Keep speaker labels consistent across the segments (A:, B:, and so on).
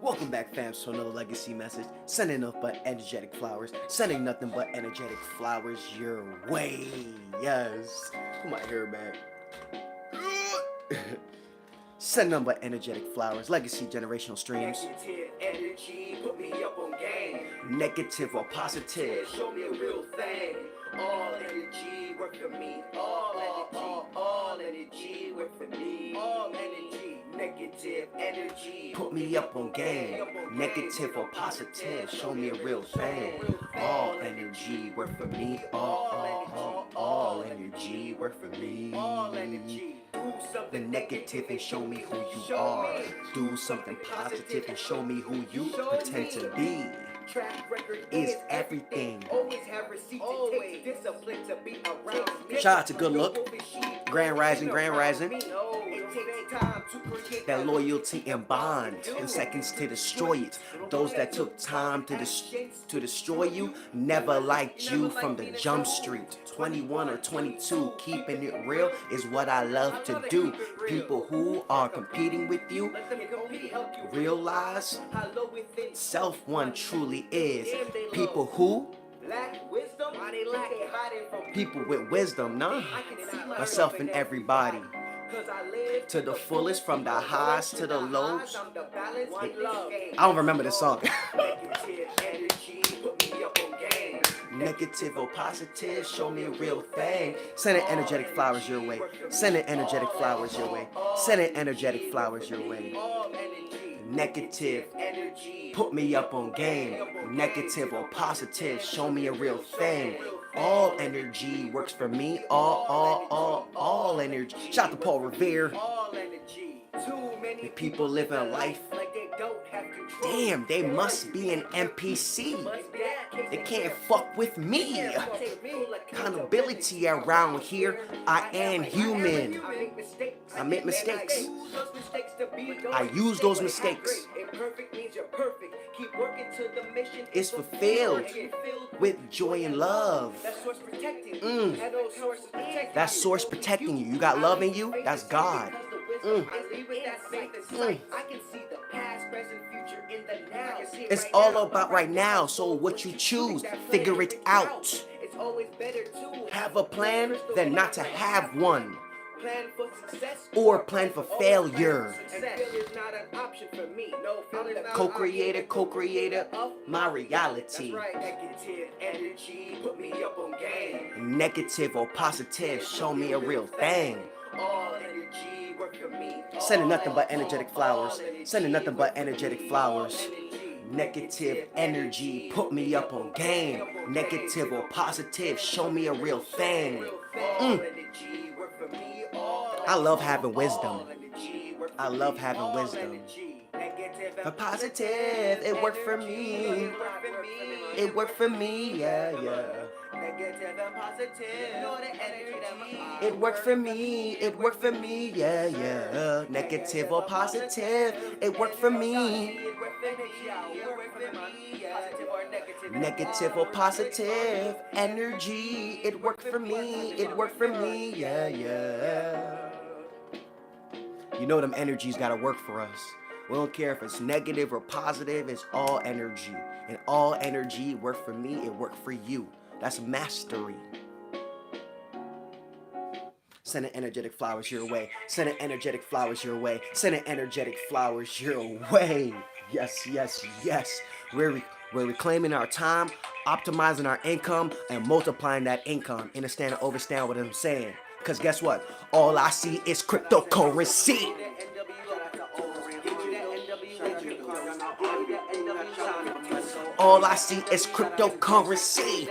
A: Welcome back, fams, to another legacy message. Sending nothing but energetic flowers. Sending nothing but energetic flowers your way. Yes. Put my hair back. Send nothing but energetic flowers. Legacy generational streams.
B: Negative energy, put me up on game.
A: Negative or positive.
B: Show me a real thing. All energy work for me. All energy work for me. All energy, negative energy.
A: Put me up on game. Negative or positive. Show me a real thing. All energy work for me. All energy work for me.
B: All energy. Do
A: The
B: something
A: negative and show me who you are. Do something positive and show me who you pretend to be.
B: Track record
A: Is everything.
B: Always have receipts. It takes discipline to be around me.
A: Shout out to Good Look. Grand Rising, Grand Rising.
B: It takes time to create
A: That loyalty and bond in seconds to destroy it. Those that took time to destroy you never liked you from the jump street. 21 or 22, keeping it real is what I love to do. People who are competing with you realize self one truly is. People who
B: lack wisdom. Why they lack it? Hiding from
A: people with wisdom, nah. Myself and everybody.
B: Cause I live
A: To the fullest, from the highs to the lows.
B: I'm the balance with love.
A: I don't remember the song.
B: Negative energy, put me up on game.
A: Negative or positive, show me a real thing. Sending energetic flowers your way. Sending energetic flowers your way. Sending energetic flowers your way.
B: All energy,
A: Negative,
B: energy.
A: put me up on game. Negative or positive, show me a real thing. All energy works for me. All energy. Shout out to Paul Revere.
B: All energy. Too many
A: The people living a life.
B: like they don't have control.
A: Damn, they must be an NPC. They can't fuck with me. Accountability around here. I am human. I make mistakes. I use those mistakes.
B: Imperfect means you're perfect. Keep working to the mission.
A: It's fulfilled with joy and love.
B: That source protecting.
A: Mm.
B: That those sources protecting.
A: That source protecting you. You got love in you? That's God.
B: I can see the past, present, future in the now.
A: It's all about right now. So what you choose, figure it out.
B: It's always better to
A: Have a plan than not to have one.
B: plan for success
A: Or plan for failure.
B: And failure is not an option for me. No, failure is not
A: Co-creator of my reality.
B: That's right. Negative energy, put me up on game.
A: Negative or positive, show me a real thing.
B: All energy work for me.
A: Sending nothing but energetic flowers. Sending nothing but energetic flowers. Negative energy, put me up on game. Negative or positive, show me a real thing. I love having wisdom. I love having wisdom. For positive, it worked for me. It worked for me, yeah.
B: Negative and positive. Know the energy that my
A: It worked for me, yeah. Negative or positive, it worked for me. Negative or positive energy, it worked for me, yeah. You know them energies gotta work for us. We don't care if it's negative or positive, it's all energy. And all energy worked for me, it worked for you. That's mastery. Sending energetic flowers your way. Sending energetic flowers your way. Sending energetic flowers your way. Yes. We're reclaiming our time, optimizing our income, and multiplying that income. Understand and understand what I'm saying? Because guess what? All I see is cryptocurrency. All I see is cryptocurrency.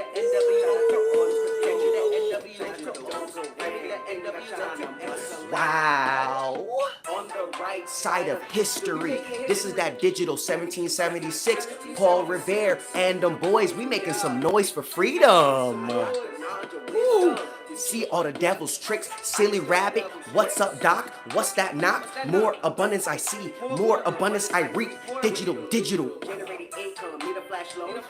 A: Wow.
B: on the right
A: Side of history. This is that digital 1776. Paul Revere and them boys, we making some noise for freedom. Woo. See all the devil's tricks, silly rabbit. What's up, doc? What's that knock? More abundance I see, more abundance I reap. Digital.
B: generating income. Need a flash loan.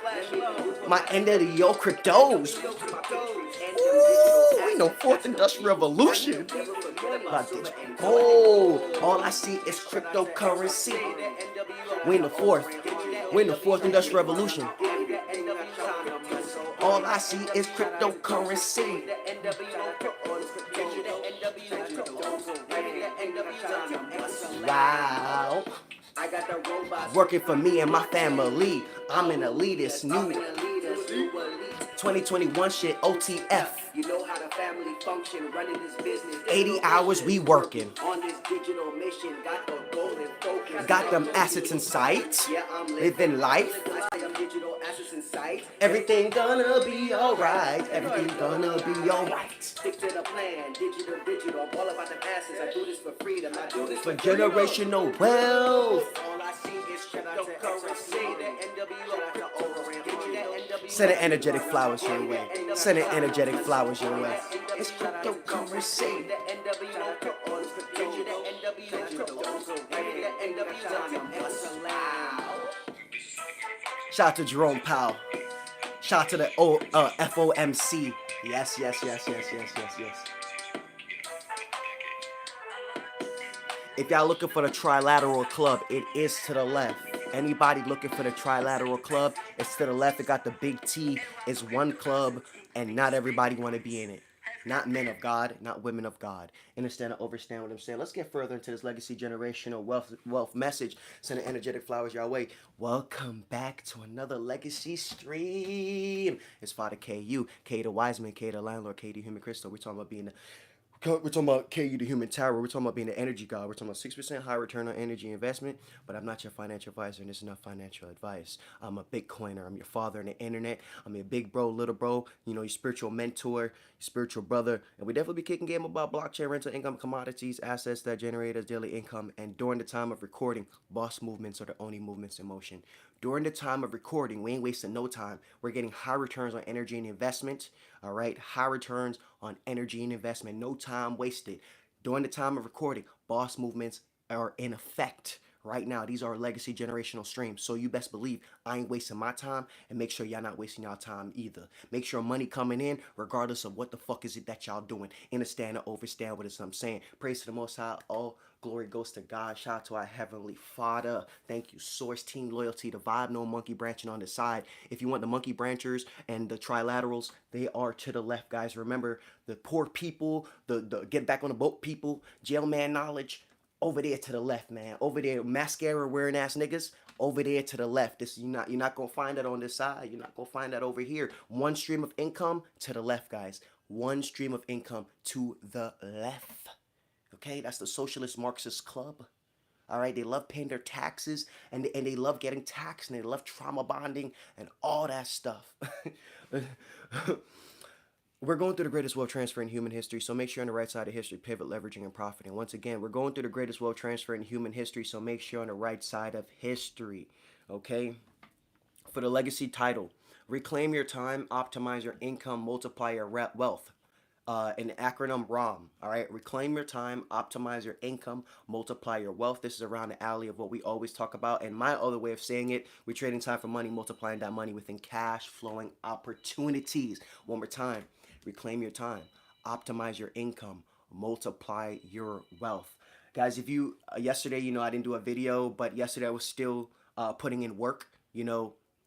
A: My end of the yo cryptos.
B: And
A: Ooh, ain't no fourth industrial revolution. But it's gold. All I see is cryptocurrency. We in the fourth. We in the fourth industrial revolution. All I see is cryptocurrency. Wow. Working for me and my family. I'm an elitist, new 2021 shit, OTF.
B: You know how the family function, running this business.
A: 80 hours we working.
B: On this digital mission, got the golden focus.
A: Got them assets in sight.
B: Yeah, I'm
A: Living life.
B: digital assets in sight.
A: Everything gonna be alright. Everything gonna be alright.
B: Stick to the plan, digital, I'm all about the masses. I do this for freedom, I do this
A: For generational wealth.
B: all I see is cryptocurrency. The NWO,
A: Send an energetic flowers your way. Send an energetic flowers your way. It's cryptocurrency. Shout out to Jerome Powell. Shout out to the FOMC. Yes. If y'all looking for the Trilateral Club, it is to the left. Anybody looking for the Trilateral Club, it's to the left. It got the big T. It's one club, and not everybody want to be in it. Not men of God, not women of God. Understand and understand what I'm saying. Let's get further into this legacy generational wealth message. Send an energetic flowers your way. Welcome back to another legacy stream. It's Father KU, K the wise man, K the landlord, K the human crystal. We're talking about being we're talking about KU, the human tower. We're talking about being the energy god. We're talking about 6% high return on energy investment. But I'm not your financial advisor, and this is not financial advice. I'm a Bitcoiner. I'm your father on the internet. I'm your big bro, little bro. You know, your spiritual mentor, your spiritual brother. And we definitely be kicking game about blockchain, rental income, commodities, assets that generate us daily income. And during the time of recording, boss movements are the only movements in motion. During the time of recording, we ain't wasting no time. We're getting high returns on energy and investment. All right, high returns on energy and investment. No time wasted. During the time of recording, boss movements are in effect right now. These are legacy generational streams. So you best believe I ain't wasting my time, and make sure y'all not wasting y'all time either. Make sure money coming in regardless of what the fuck is it that y'all doing. Understand or overstand what I'm saying. Praise to the Most High. All glory goes to God. Shout out to our Heavenly Father. Thank you, Source Team Loyalty, the Vibe, no monkey branching on the side. If you want the monkey branchers and the trilaterals, they are to the left, guys. Remember, the poor people, the get back on the boat people, jail man knowledge, over there to the left, man. Over there, mascara wearing ass niggas, over there to the left. This you're not gonna find that on this side. You're not gonna find that over here. One stream of income to the left, guys. One stream of income to the left. Okay, that's the Socialist Marxist Club. All right, they love paying their taxes, and they love getting taxed, and they love trauma bonding and all that stuff. We're going through the greatest wealth transfer in human history, so make sure you're on the right side of history, pivot, leveraging, and profiting. Once again, we're going through the greatest wealth transfer in human history, so make sure you're on the right side of history, okay? For the legacy title, reclaim your time, optimize your income, multiply your wealth. An acronym ROM, all right? Reclaim your time, optimize your income, multiply your wealth. This is around the alley of what we always talk about. And my other way of saying it, we're trading time for money, multiplying that money within cash flowing opportunities. One more time. Reclaim your time, optimize your income, multiply your wealth. Guys, if you, yesterday, I didn't do a video, but yesterday I was still putting in work,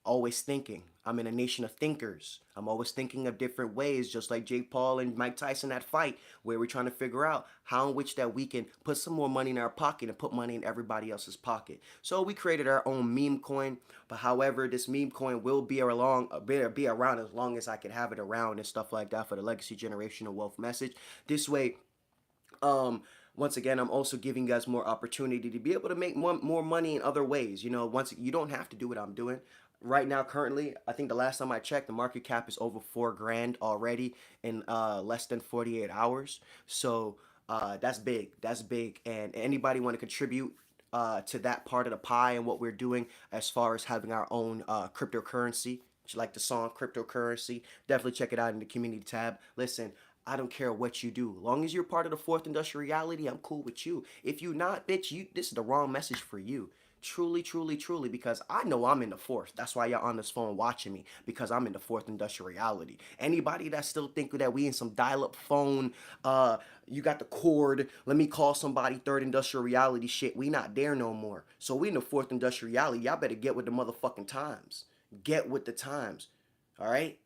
A: always thinking. I'm in a nation of thinkers. I'm always thinking of different ways, just like Jake Paul and Mike Tyson, that fight, where we're trying to figure out how in which that we can put some more money in our pocket and put money in everybody else's pocket. So we created our own meme coin, but however, this meme coin will be around as long as I can have it around and stuff like that for the legacy generational wealth message. This way, once again, I'm also giving you guys more opportunity to be able to make more money in other ways. Once you don't have to do what I'm doing. Right now, currently, I think the last time I checked, the market cap is over $4,000 already in less than 48 hours. So that's big. That's big. And anybody want to contribute to that part of the pie and what we're doing as far as having our own cryptocurrency, like the song Cryptocurrency, definitely check it out in the community tab. Listen, I don't care what you do. Long as you're part of the fourth industrial reality, I'm cool with you. If you're not, bitch, this is the wrong message for you. Truly, truly, truly, because I know I'm in the fourth. That's why y'all on this phone watching me, because I'm in the fourth industrial reality. Anybody that still think that we in some dial-up phone, you got the cord, let me call somebody, third industrial reality shit, we not there no more. So we in the fourth industrial reality. Y'all better get with the motherfucking times. Get with the times. All right?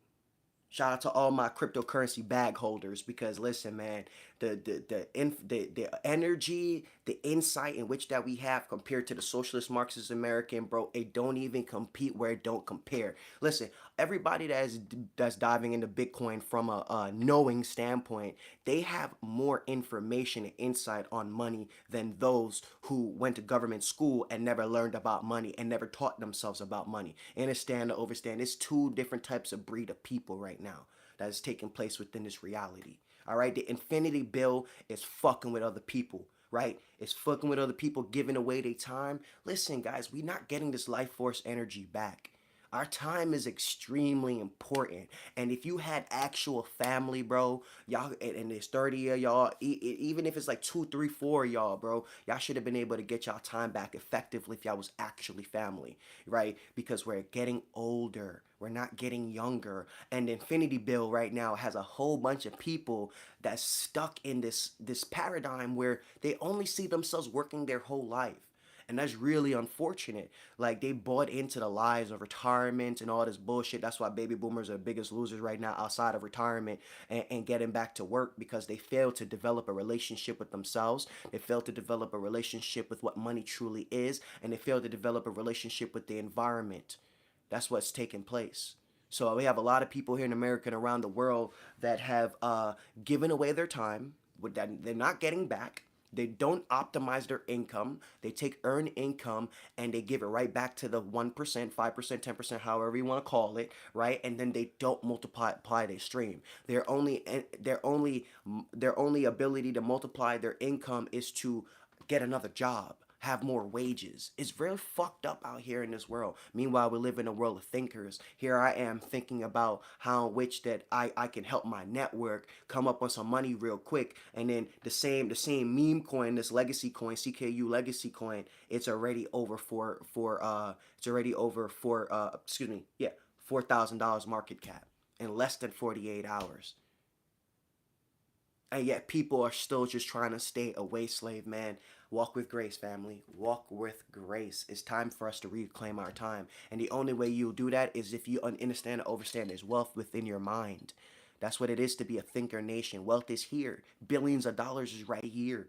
A: Shout out to all my cryptocurrency bag holders, because listen, man, the energy, the insight in which that we have compared to the socialist Marxist American, bro, it don't even compete where it don't compare. Listen, everybody that's diving into Bitcoin from a knowing standpoint, they have more information and insight on money than those who went to government school and never learned about money and never taught themselves about money. Understand to overstand, it's two different types of breed of people right now that is taking place within this reality. All right, the infinity bill is fucking with other people, right? It's fucking with other people, giving away their time. Listen, guys, we not getting this life force energy back. Our time is extremely important. And if you had actual family, bro, y'all, and there's 30 of y'all, even if it's like 2, 3, 4 of y'all, bro, y'all should have been able to get y'all time back effectively if y'all was actually family, right? Because we're getting older. We're not getting younger. And the Infinity Bill right now has a whole bunch of people that's stuck in this paradigm where they only see themselves working their whole life. And that's really unfortunate. Like, they bought into the lies of retirement and all this bullshit. That's why baby boomers are the biggest losers right now outside of retirement and getting back to work, because they failed to develop a relationship with themselves. They failed to develop a relationship with what money truly is. And they failed to develop a relationship with the environment. That's what's taking place. So we have a lot of people here in America and around the world that have given away their time, that they're not getting back. They don't optimize their income. They take earned income and they give it right back to the 1%, 5%, 10%, however you want to call it, right? And then they don't apply their stream. Their only ability to multiply their income is to get another job, have more wages. It's very fucked up out here in this world. Meanwhile, we live in a world of thinkers. Here I am thinking about how in which that I can help my network come up with some money real quick. And then the same meme coin, this legacy coin, CKU legacy coin, it's already over $4,000 market cap in less than 48 hours. And yet people are still just trying to stay a wage slave, man. Walk with grace, family. Walk with grace. It's time for us to reclaim our time. And the only way you'll do that is if you understand and overstand there's wealth within your mind. That's what it is to be a thinker nation. Wealth is here. Billions of dollars is right here.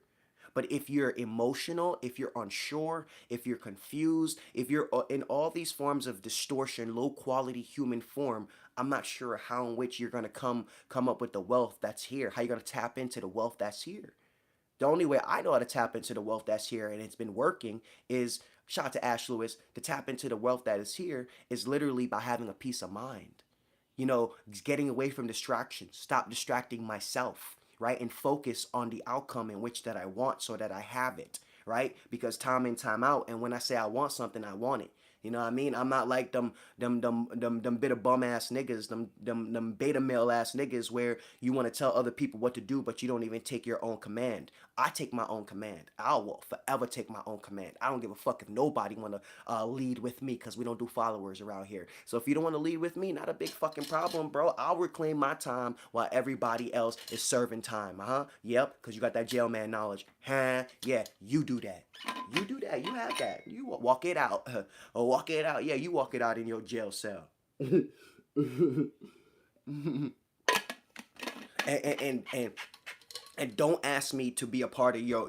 A: But if you're emotional, if you're unsure, if you're confused, if you're in all these forms of distortion, low quality human form, I'm not sure how in which you're going to come up with the wealth that's here. How you're going to tap into the wealth that's here. The only way I know how to tap into the wealth that's here, and it's been working, is, shout out to Ash Lewis, to tap into the wealth that is here is literally by having a peace of mind. Getting away from distractions, stop distracting myself, right? And focus on the outcome in which that I want so that I have it, right? Because time in, time out, and when I say I want something, I want it. You know what I mean? I'm not like them bitter bum ass niggas, them beta male ass niggas where you want to tell other people what to do, but you don't even take your own command. I take my own command. I will forever take my own command. I don't give a fuck if nobody want to lead with me, because we don't do followers around here. So if you don't want to lead with me, not a big fucking problem, bro. I'll reclaim my time while everybody else is serving time. Yep, because you got that jailman knowledge. Yeah, you do that. You do that. You have that. You walk it out. Or walk it out. Yeah, you walk it out in your jail cell. and and don't ask me to be a part of your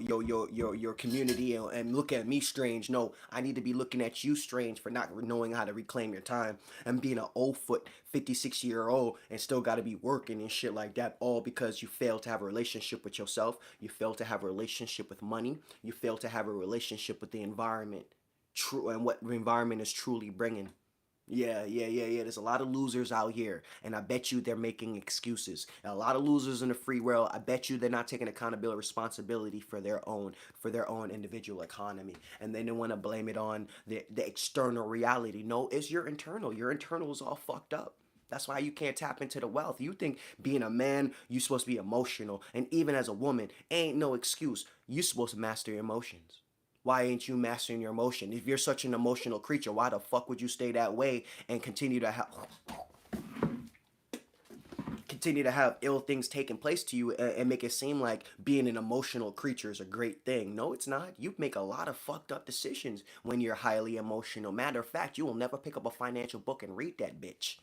A: community and look at me strange. No, I need to be looking at you strange for not knowing how to reclaim your time and being an old foot 56-year-old and still got to be working and shit like that, all because you failed to have a relationship with yourself. You failed to have a relationship with money. You failed to have a relationship with the environment, true, and what the environment is truly bringing. Yeah. There's a lot of losers out here, and I bet you they're making excuses. And a lot of losers in the free world. I bet you they're not taking accountability, responsibility for their own individual economy, and then they want to blame it on the external reality. No, it's your internal. Your internal is all fucked up. That's why you can't tap into the wealth. You think being a man, you're supposed to be emotional, and even as a woman, ain't no excuse. You're supposed to master your emotions. Why ain't you mastering your emotion? If you're such an emotional creature, why the fuck would you stay that way and continue to have ill things taking place to you and make it seem like being an emotional creature is a great thing? No, it's not. You make a lot of fucked up decisions when you're highly emotional. Matter of fact, you will never pick up a financial book and read that bitch.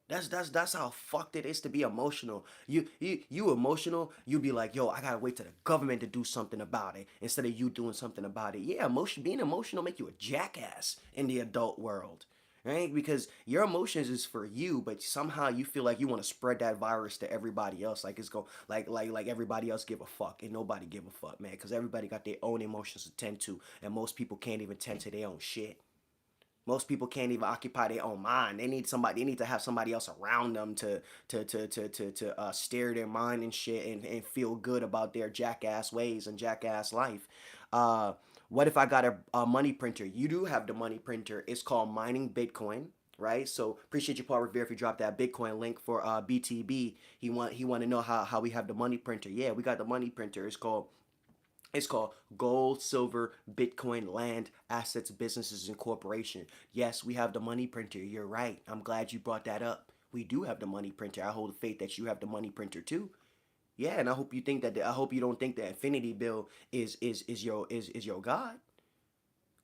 A: That's how fucked it is to be emotional. You emotional, you be like, yo, I gotta wait till the government to do something about it instead of you doing something about it. Yeah, being emotional make you a jackass in the adult world, right? Because your emotions is for you, but somehow you feel like you want to spread that virus to everybody else. Like it's go like everybody else give a fuck and nobody give a fuck, man. Because everybody got their own emotions to tend to, and most people can't even tend to their own shit. Most people can't even occupy their own mind. They need somebody. They need to have somebody else around them to steer their mind and shit and feel good about their jackass ways and jackass life. Uh, what if I got a money printer? You do have the money printer. It's called mining Bitcoin, right? So appreciate you, Paul Revere, if you dropped that Bitcoin link for BTB. He want to know how we have the money printer. Yeah, we got the money printer. It's called Gold, Silver, Bitcoin, Land, Assets, Businesses, and Corporation. Yes, we have the money printer. You're right. I'm glad you brought that up. We do have the money printer. I hold faith that you have the money printer too. Yeah, and I hope you don't think that Infinity Bill is your God.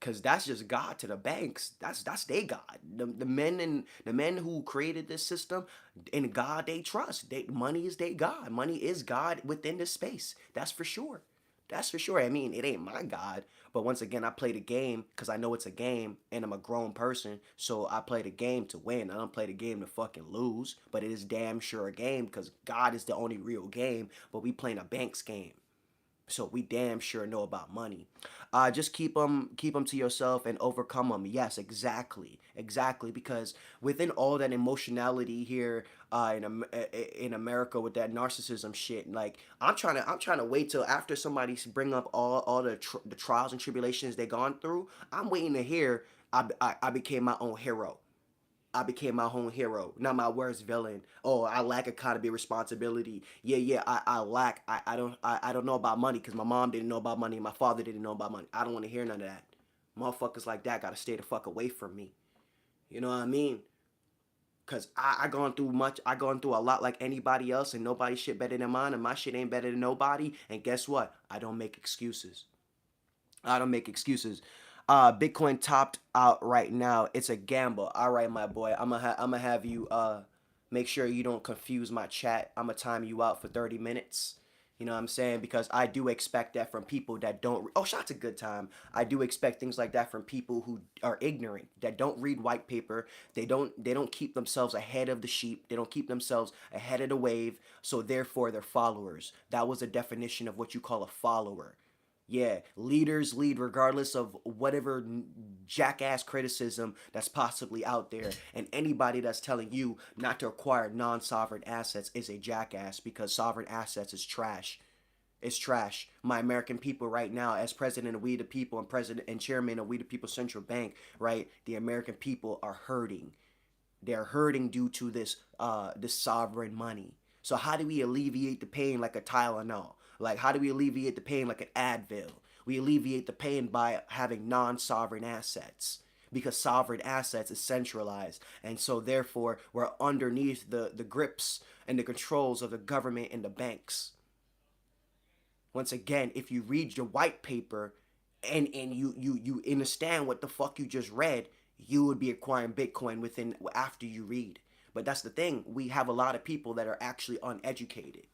A: Cause that's just God to the banks. That's their God. The men who created this system, in God they trust. Money is their God. Money is God within this space. That's for sure. That's for sure. I mean, it ain't my God, but once again, I play the game because I know it's a game, and I'm a grown person, so I play the game to win. I don't play the game to fucking lose. But it is damn sure a game because God is the only real game. But we playing a bank's game. So we damn sure know about money. Just keep them to yourself and overcome them. Yes, exactly. Because within all that emotionality here in America with that narcissism shit, like I'm trying to wait till after somebody bring up all the trials and tribulations they gone through. I'm waiting to hear I became my own hero. I became my own hero, not my worst villain. Oh, I lack accountability, responsibility. Yeah, I don't know about money because my mom didn't know about money, my father didn't know about money. I don't want to hear none of that. Motherfuckers like that gotta stay the fuck away from me. You know what I mean? Cause I gone through much. I gone through a lot like anybody else, and nobody's shit better than mine, and my shit ain't better than nobody. And guess what? I don't make excuses. I don't make excuses. Bitcoin topped out right now. It's a gamble. All right, my boy. I'm gonna have you make sure you don't confuse my chat. I'm gonna time you out for 30 minutes. You know what I'm saying? Because I do expect that from people that don't. Oh, shot's a good time. I do expect things like that from people who are ignorant, that don't read white paper. They don't keep themselves ahead of the sheep. They don't keep themselves ahead of the wave. So therefore, they're followers. That was a definition of what you call a follower. Yeah, leaders lead regardless of whatever jackass criticism that's possibly out there. And anybody that's telling you not to acquire non sovereign assets is a jackass because sovereign assets is trash. It's trash. My American people right now, as president of We the People and president and chairman of We the People Central Bank, right? The American people are hurting. They're hurting due to this sovereign money. So how do we alleviate the pain like a Tylenol? Like how do we alleviate the pain like an Advil? We alleviate the pain by having non-sovereign assets because sovereign assets is centralized, and so therefore we're underneath the grips and the controls of the government and the banks. Once again, if you read your white paper and you understand what the fuck you just read, you would be acquiring Bitcoin within after you read. But that's the thing. We have a lot of people that are actually uneducated.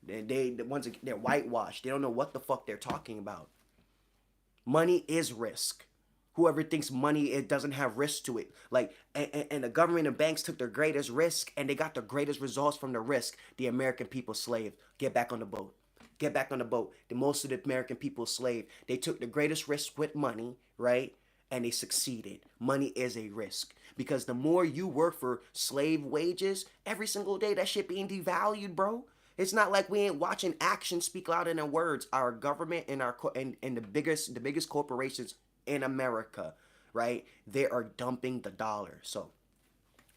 A: Once again, they're whitewashed. They don't know what the fuck they're talking about. Money is risk. Whoever thinks money it doesn't have risk to it, like and the government and banks took their greatest risk and they got the greatest results from the risk. The American people slave. Get back on the boat. Get back on the boat. The most of the American people slave. They took the greatest risk with money, right? And they succeeded. Money is a risk because the more you work for slave wages every single day, that shit being devalued, bro. It's not like we ain't watching actions speak louder than words. Our government and and the biggest corporations in America, right? They are dumping the dollar. So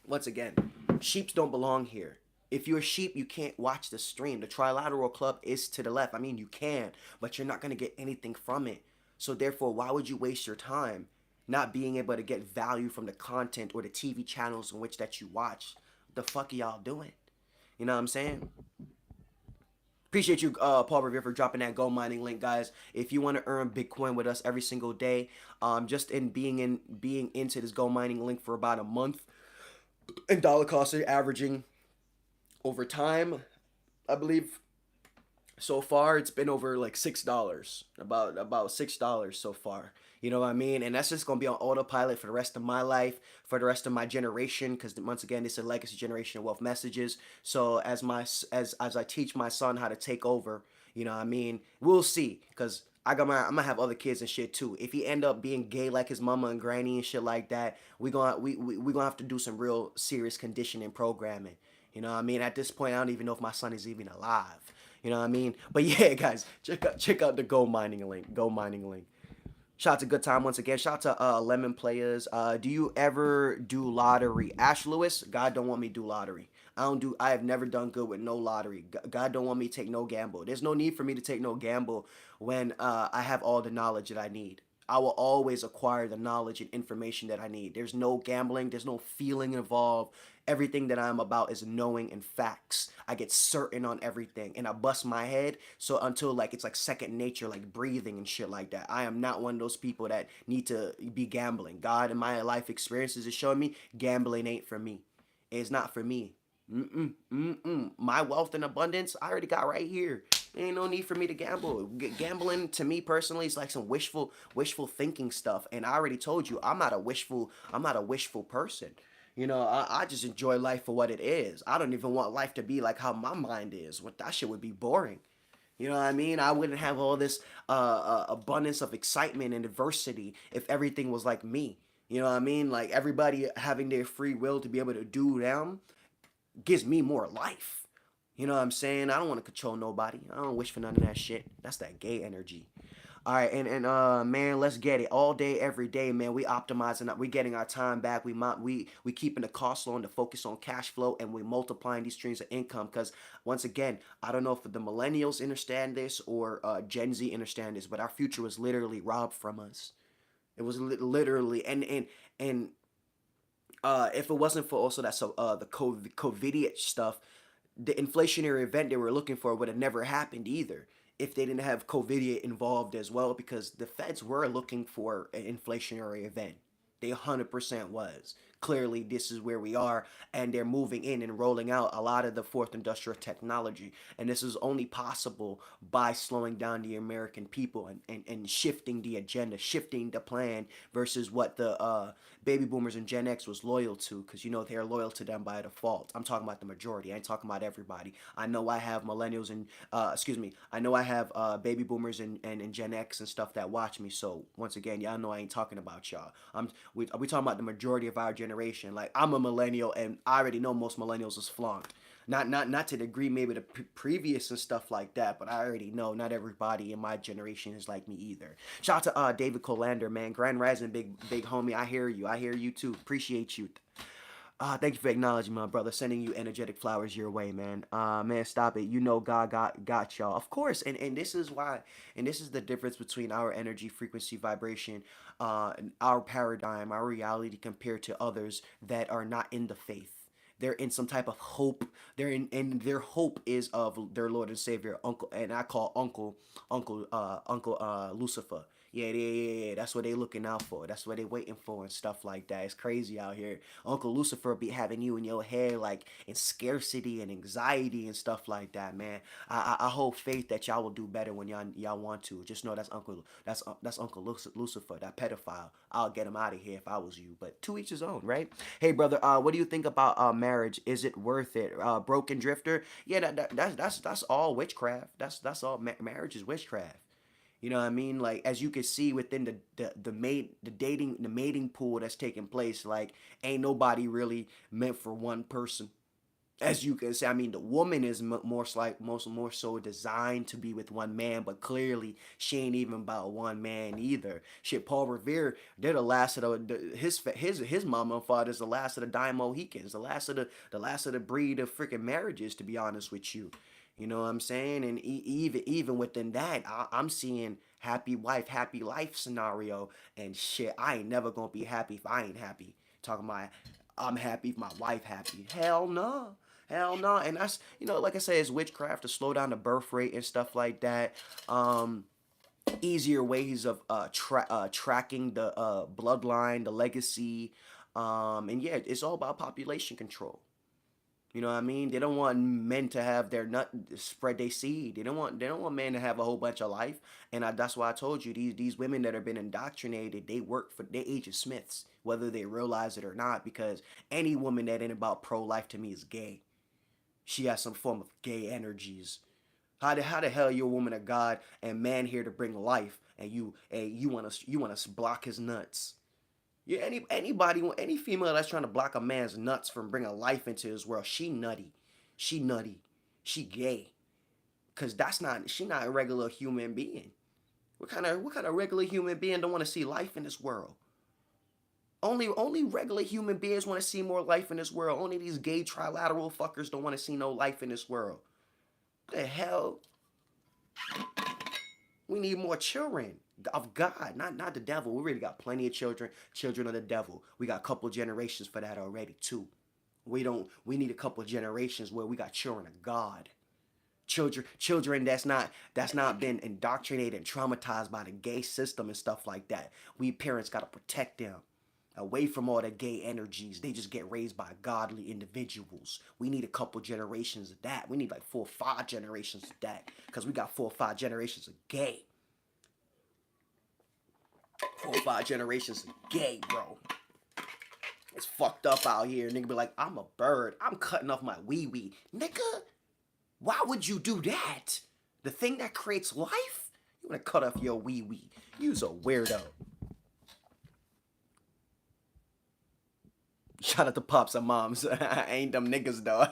A: once again, sheeps don't belong here. If you're a sheep, you can't watch the stream. The Trilateral Club is to the left. I mean, you can, but you're not gonna get anything from it. So therefore, why would you waste your time not being able to get value from the content or the TV channels in which that you watch? The fuck are y'all doing? You know what I'm saying? Appreciate you, Paul Revere, for dropping that gold mining link, guys. If you want to earn Bitcoin with us every single day, just in being into this gold mining link for about a month, and dollar cost are averaging over time, I believe so far it's been over like $6, about $6 so far. You know what I mean? And that's just gonna be on autopilot for the rest of my life, for the rest of my generation, because once again, this is a legacy generation of wealth messages. So as I teach my son how to take over, you know what I mean, we'll see, because I'm gonna have other kids and shit too. If he end up being gay like his mama and granny and shit like that, we gonna have to do some real serious conditioning programming. You know what I mean? At this point, I don't even know if my son is even alive. You know what I mean? But yeah, guys, check out the Go Mining link. Go Mining link. Shout out to Good Time once again. Shout out to Lemon Players. Do you ever do lottery? Ash Lewis, God don't want me to do lottery. I have never done good with no lottery. God don't want me to take no gamble. There's no need for me to take no gamble when I have all the knowledge that I need. I will always acquire the knowledge and information that I need. There's no gambling, there's no feeling involved. Everything that I'm about is knowing and facts. I get certain on everything and I bust my head so until like it's like second nature, like breathing and shit like that. I am not one of those people that need to be gambling. God in my life experiences is showing me gambling ain't for me. It's not for me. My wealth and abundance, I already got right here. Ain't no need for me to gamble. Gambling to me personally is like some wishful thinking stuff. And I already told you, I'm not a wishful person. You know, I just enjoy life for what it is. I don't even want life to be like how my mind is. What that shit would be boring. You know what I mean? I wouldn't have all this abundance of excitement and diversity if everything was like me. You know what I mean? Like everybody having their free will to be able to do them gives me more life. You know what I'm saying? I don't want to control nobody. I don't wish for none of that shit. That's that gay energy. All right, and man, let's get it all day, every day, man. We optimizing, we getting our time back. We keeping the cost low and the focus on cash flow, and we multiplying these streams of income. Because once again, I don't know if the millennials understand this or Gen Z understand this, but our future was literally robbed from us. It was literally, and if it wasn't for also that the COVID stuff, the inflationary event they were looking for would have never happened either if they didn't have COVID involved as well, because the feds were looking for an inflationary event. They 100% was. Clearly, this is where we are, and they're moving in and rolling out a lot of the fourth industrial technology. And this is only possible by slowing down the American people and shifting the agenda, shifting the plan versus what the baby boomers and Gen X was loyal to, because you know they're loyal to them by default. I'm talking about the majority. I ain't talking about everybody. I know I have millennials and I know I have baby boomers and Gen X and stuff that watch me. So once again, y'all know I ain't talking about y'all. We talking about the majority of our generation. Like I'm a millennial, and I already know most millennials is flunked. Not to the degree maybe the previous and stuff like that, but I already know not everybody in my generation is like me either. Shout out to David Colander, man. Grand Rising, big homie. I hear you too. Appreciate you. Thank you for acknowledging my brother. Sending you energetic flowers your way, man. Man, stop it. You know God got y'all. Of course, and this is why, and this is the difference between our energy, frequency, vibration, our paradigm, our reality compared to others that are not in the faith. They're in some type of hope. And their hope is of their Lord and Savior, Uncle, and I call Uncle Lucifer. Yeah. That's what they looking out for. That's what they waiting for and stuff like that. It's crazy out here. Uncle Lucifer be having you in your head like in scarcity and anxiety and stuff like that, man. I hold faith that y'all will do better when y'all want to. Just know that's Uncle Lucifer, that pedophile. I'll get him out of here if I was you. But to each his own, right? Hey, brother, what do you think about marriage? Is it worth it? Broken Drifter. Yeah, that's all witchcraft. That's all. Marriage is witchcraft. You know what I mean? Like as you can see within the mating pool that's taking place, like ain't nobody really meant for one person. As you can see, I mean, the woman is more so designed to be with one man, but clearly she ain't even about one man either. Shit, Paul Revere, they're the last of his mama and father's the last of the Dime Mohicans, the last of the breed of freaking marriages. To be honest with you, you know what I'm saying? And even within that, I'm seeing happy wife, happy life scenario. And shit, I ain't never gonna be happy if I ain't happy. Talking about I'm happy if my wife happy. Hell no. Hell no. And that's, like I said, it's witchcraft to slow down the birth rate and stuff like that. Easier ways of tracking the bloodline, the legacy. And yeah, it's all about population control. You know what I mean? They don't want men to have their nut spread their seed. They don't want men to have a whole bunch of life. And that's why I told you these women that have been indoctrinated, they work for they Agent Smiths, whether they realize it or not. Because any woman that ain't about pro life to me is gay. She has some form of gay energies. How the hell you a woman of God and man here to bring life, and you want to block his nuts? Yeah, any female that's trying to block a man's nuts from bringing life into his world, she nutty, she gay, cause she not a regular human being. What kind of regular human being don't want to see life in this world? Only regular human beings want to see more life in this world. Only these gay trilateral fuckers don't want to see no life in this world. What the hell? We need more children of God, not the devil. We really got plenty of children of the devil. We got a couple generations for that already too. We need a couple generations where we got children of God. Children that's not been indoctrinated and traumatized by the gay system and stuff like that. We parents gotta protect them away from all the gay energies. They just get raised by godly individuals. We need a couple generations of that. We need like 4 or 5 generations of that, because we got 4 or 5 generations of gay. 4 or 5 generations of gay, bro. It's fucked up out here. Nigga be like, I'm a bird. I'm cutting off my wee-wee. Nigga, why would you do that? The thing that creates life? You wanna cut off your wee-wee. You's a weirdo. Shout out to pops and moms. Ain't them niggas though.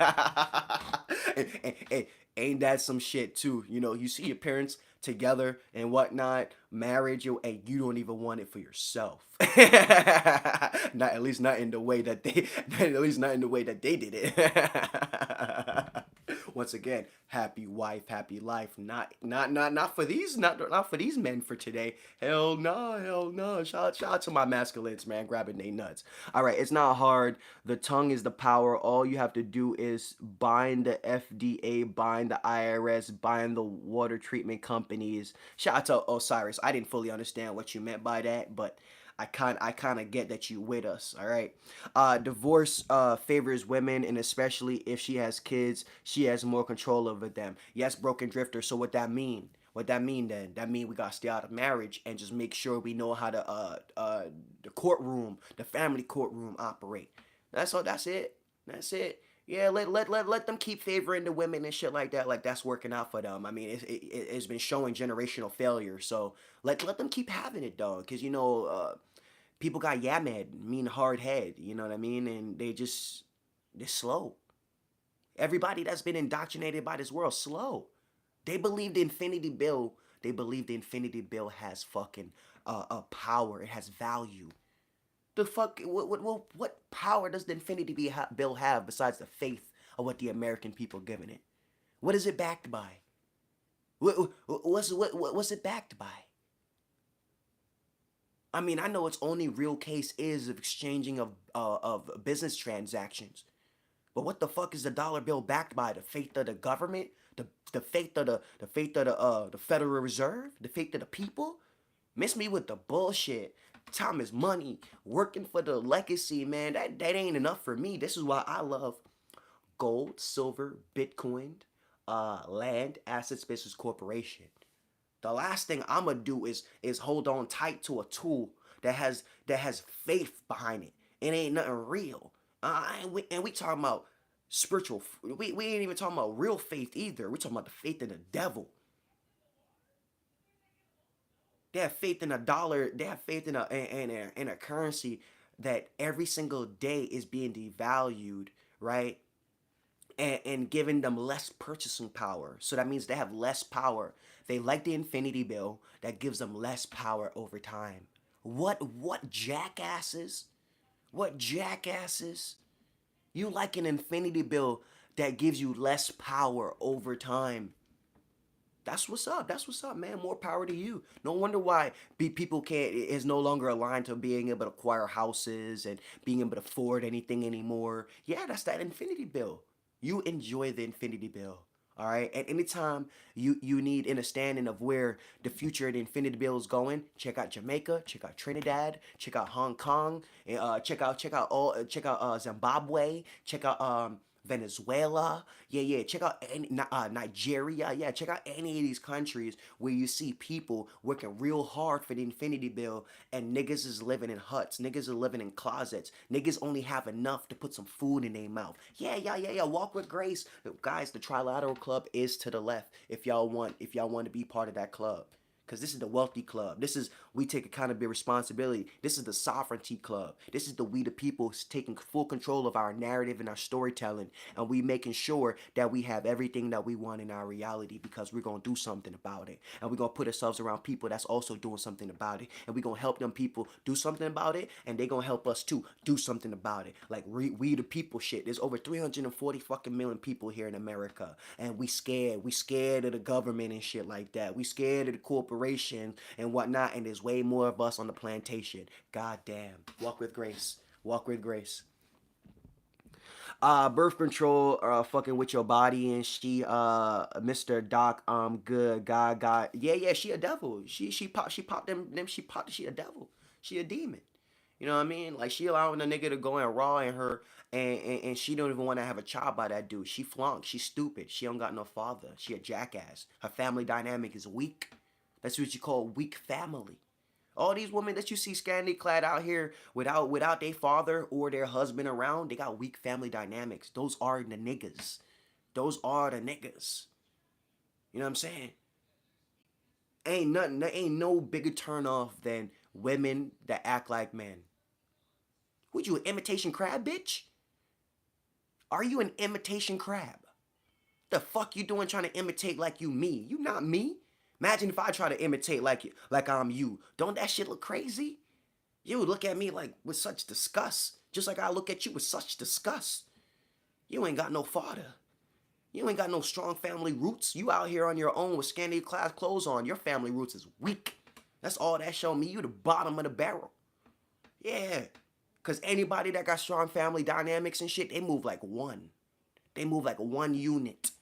A: Ain't that some shit too? You see your parents together and whatnot, marriage, and you don't even want it for yourself. Not at least not in the way that they at least not in the way that they did it. Once again, happy wife, happy life. Not for these not for these men for today. Hell no. Shout out to my masculines, man, grabbing they nuts. All right, it's not hard. The tongue is the power. All you have to do is bind the FDA, bind the IRS, bind the water treatment companies. Shout out to Osiris. I didn't fully understand what you meant by that, but I kind of get that you with us, all right? Divorce favors women, and especially if she has kids, she has more control over them. Yes, broken drifter. So what that mean? What that mean then? That mean we gotta stay out of marriage and just make sure we know how to the courtroom, the family courtroom operate. That's all. That's it. That's it. Yeah, let them keep favoring the women and shit like that. Like that's working out for them. I mean, it's been showing generational failure. So let them keep having it, though, because people got yamed, mean hard head. You know what I mean? And they're slow. Everybody that's been indoctrinated by this world slow. They believe the infinity bill. They believe the infinity bill has fucking power. It has value. The fuck? What power does the infinity bill have besides the faith of what the American people giving it? What is it backed by? What's it backed by? I mean, I know its only real case is of exchanging of business transactions, but what the fuck is the dollar bill backed by? The faith of the government, the faith of the Federal Reserve, the faith of the people. Miss me with the bullshit. Time is money. Working for the legacy, man. That ain't enough for me. This is why I love gold, silver, Bitcoin, land, assets, business, corporation. The last thing I'm gonna do is hold on tight to a tool that has faith behind it. It ain't nothing real. And we talking about spiritual. We ain't even talking about real faith either. We talking about the faith in the devil. They have faith in a dollar. They have faith in a currency that every single day is being devalued, right? And giving them less purchasing power. So that means they have less power. They like the infinity bill that gives them less power over time. What jackasses? What jackasses? You like an infinity bill that gives you less power over time. That's what's up. That's what's up, man. More power to you. No wonder why people can't is no longer aligned to being able to acquire houses and being able to afford anything anymore. Yeah, that's that infinity bill. You enjoy the infinity bill. All right. And anytime you need understanding of where the future of the infinity bill is going, check out Jamaica, check out Trinidad, check out Hong Kong, and check out Zimbabwe, check out Venezuela, yeah, check out Nigeria, yeah, check out any of these countries where you see people working real hard for the infinity bill, and niggas is living in huts, niggas are living in closets, niggas only have enough to put some food in their mouth. Yeah. Walk with grace, guys. The Trilateral Club is to the left. If y'all want to be part of that club. Because this is the wealthy club. This is, we take accountability, responsibility. This is the sovereignty club. This is the we the people taking full control of our narrative and our storytelling. And we making sure that we have everything that we want in our reality, because we're going to do something about it. And we're going to put ourselves around people that's also doing something about it. And we're going to help them people do something about it. And they're going to help us too do something about it. Like we the people shit. There's over 340 fucking million people here in America. And we scared. We scared of the government and shit like that. We scared of the corporation and whatnot, and there's way more of us on the plantation. God damn. Walk with grace. Walk with grace. Birth control, fucking with your body, and she, Mr. Doc, good, God, yeah, she a devil. She popped she a devil. She a demon. You know what I mean? Like, she allowing the nigga to go in raw in her, and she don't even want to have a child by that dude. She flunked. She's stupid. She don't got no father. She a jackass. Her family dynamic is weak. That's what you call weak family. All these women that you see scantily clad out here without their father or their husband around, they got weak family dynamics. Those are the niggas. Those are the niggas. You know what I'm saying? Ain't no bigger turn off than women that act like men. Would you an imitation crab, bitch? Are you an imitation crab? The fuck you doing trying to imitate like you me? You not me. Imagine if I try to imitate like I'm you. Don't that shit look crazy? You would look at me like with such disgust, just like I look at you with such disgust. You ain't got no father. You ain't got no strong family roots. You out here on your own with scantily clad clothes on. Your family roots is weak. That's all that show me. You the bottom of the barrel. Yeah. Cause anybody that got strong family dynamics and shit, they move like one. They move like one unit.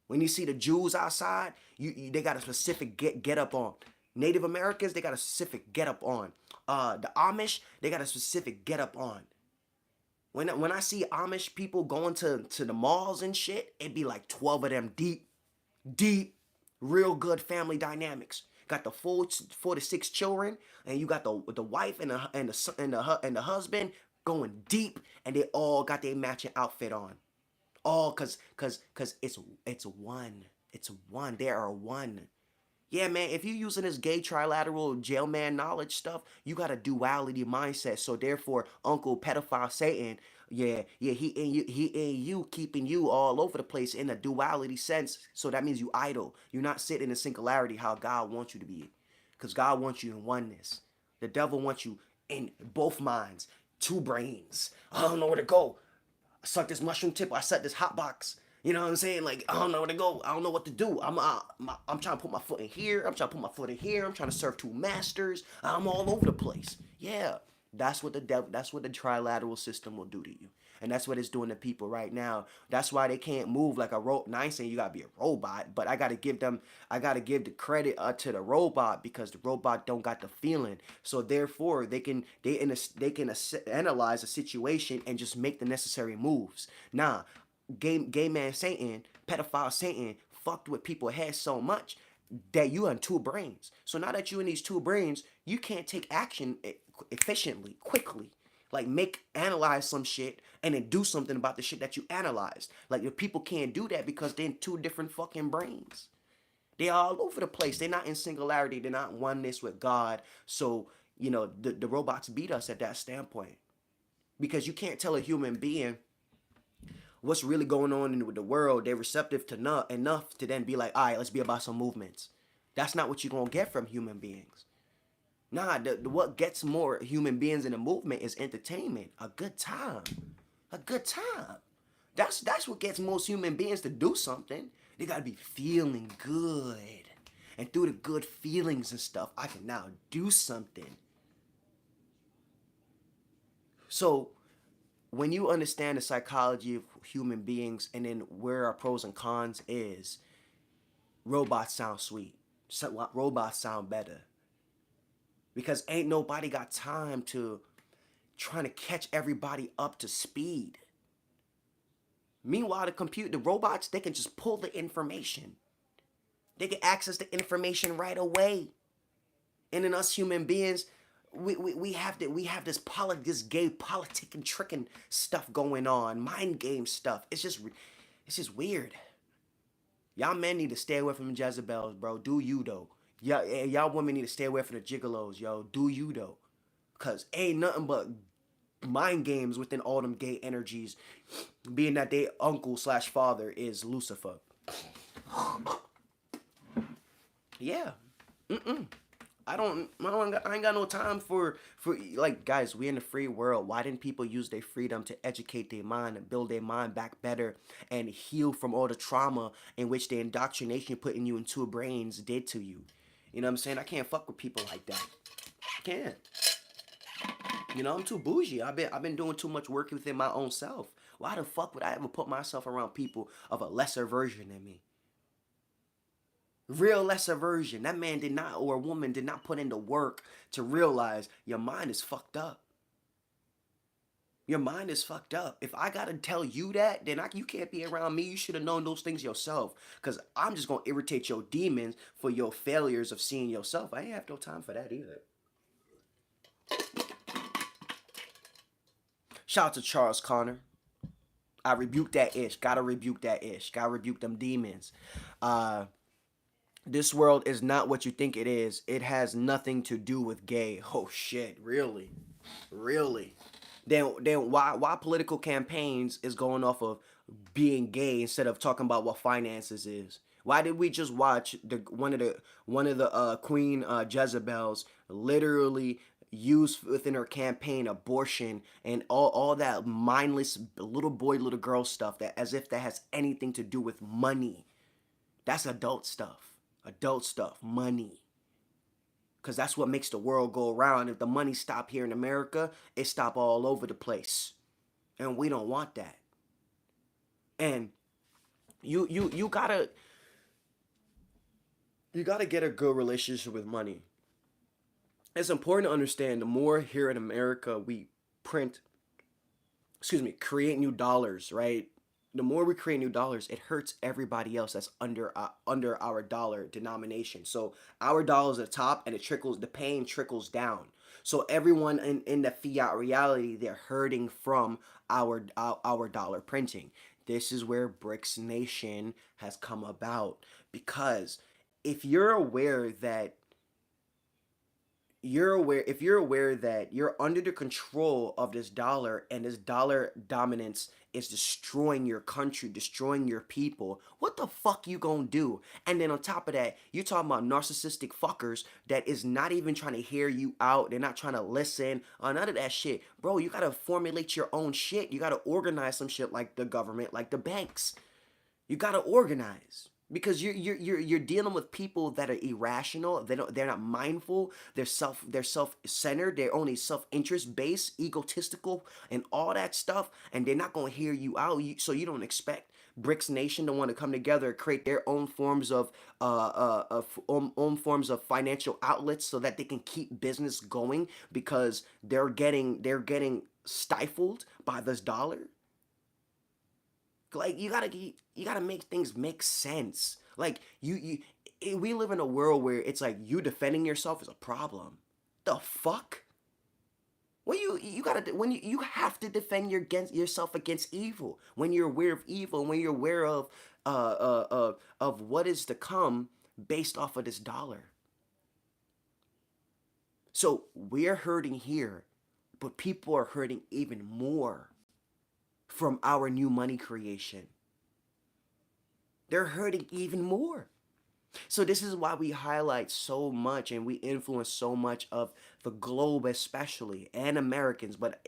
A: When you see the Jews outside, they got a specific get up on. Native Americans, they got a specific get up on. The Amish, they got a specific get up on. When I see Amish people going to the malls and shit, it be like 12 of them deep, real good family dynamics. Got the 4 to 6 children, and you got the wife and the husband going deep, and they all got their matching outfit on. All cause it's one. It's one. They are one. Yeah, man, if you're using this gay trilateral jailman knowledge stuff, you got a duality mindset. So therefore, Uncle Pedophile Satan, he in you, keeping you all over the place in a duality sense. So that means you idle. You're not sitting in singularity how God wants you to be. Because God wants you in oneness. The devil wants you in both minds, two brains. I don't know where to go. I suck this mushroom tip. I suck this hot box. You know what I'm saying? Like, I don't know where to go. I don't know what to do. I'm trying to put my foot in here. I'm trying to put my foot in here. I'm trying to serve two masters. I'm all over the place. Yeah, that's what the trilateral system will do to you, and that's what it's doing to people right now. That's why they can't move like a robot. Now I ain't saying you gotta be a robot, but I gotta give the credit to the robot, because the robot don't got the feeling. So therefore, they can analyze a situation and just make the necessary moves. Nah, gay man Satan, pedophile Satan, fucked with people's heads so much that you in two brains. So now that you in these two brains, you can't take action efficiently, quickly. Like, analyze some shit and then do something about the shit that you analyzed. Like, the people can't do that because they're in two different fucking brains. They're all over the place. They're not in singularity. They're not oneness with God. So, the robots beat us at that standpoint. Because you can't tell a human being what's really going on in the world. They're receptive to enough to then be like, all right, let's be about some movements. That's not what you're going to get from human beings. Nah, what gets more human beings in a movement is entertainment, a good time. A good time. That's what gets most human beings to do something. They gotta be feeling good. And through the good feelings and stuff, I can now do something. So when you understand the psychology of human beings and then where our pros and cons is, robots sound sweet. Robots sound better. Because ain't nobody got time to trying to catch everybody up to speed. Meanwhile, the robots, they can just pull the information. They can access the information right away. And then us human beings, we have this gay politicking tricking stuff going on, mind game stuff. It's just weird. Y'all men need to stay away from the Jezebels, bro. Do you though? Y'all women need to stay away from the gigolos, yo. Do you though? Cause ain't nothing but mind games within all them gay energies, being that they uncle/father is Lucifer. Yeah. I ain't got no time for like, guys, we in a free world. Why didn't people use their freedom to educate their mind and build their mind back better and heal from all the trauma in which the indoctrination putting you into brains did to you? You know what I'm saying? I can't fuck with people like that. I can't. You know, I'm too bougie. I've been doing too much work within my own self. Why the fuck would I ever put myself around people of a lesser version than me? Real lesser version. That man did not, or a woman did not put in the work to realize your mind is fucked up. Your mind is fucked up. If I gotta tell you that, then you can't be around me. You should have known those things yourself. Because I'm just gonna irritate your demons for your failures of seeing yourself. I ain't have no time for that either. Shout out to Charles Connor. I rebuke that ish. Gotta rebuke that ish. Gotta rebuke them demons. This world is not what you think it is. It has nothing to do with gay. Oh shit, really? Really? Then why political campaigns is going off of being gay instead of talking about what finances is? Why did we just watch one of the Queen Jezebels literally use within her campaign abortion and all that mindless little boy little girl stuff, that as if that has anything to do with money? That's adult stuff. Adult stuff, money. Because that's what makes the world go around. If the money stop here in America, it stop all over the place. And we don't want that. And you gotta get a good relationship with money. It's important to understand the more here in America we create new dollars, right? The more we create new dollars, it hurts everybody else that's under our dollar denomination. So our dollar's at the top, and the pain trickles down. So everyone in the fiat reality, they're hurting from our dollar printing. This is where BRICS Nation has come about, because if you're aware that if you're aware that you're under the control of this dollar, and this dollar dominance is destroying your country, destroying your people, what the fuck you gonna do? And then on top of that, you're talking about narcissistic fuckers that is not even trying to hear you out. They're not trying to listen or none of that shit. Bro, you gotta formulate your own shit. You gotta organize some shit, like the government, like the banks. You gotta organize. Because you're dealing with people that are irrational. They're not mindful. They're self-centered. They're only self-interest based, egotistical, and all that stuff. And they're not gonna hear you out. So you don't expect BRICS Nation to want to come together and create their own forms of financial outlets so that they can keep business going, because they're getting stifled by this dollar. Like, you gotta make things make sense. Like, we live in a world where it's like you defending yourself is a problem. The fuck? When you have to defend yourself against evil. When you're aware of evil, when you're aware of what is to come based off of this dollar. So we're hurting here, but people are hurting even more from our new money creation. They're hurting even more. So this is why we highlight so much and we influence so much of the globe, especially, and Americans. But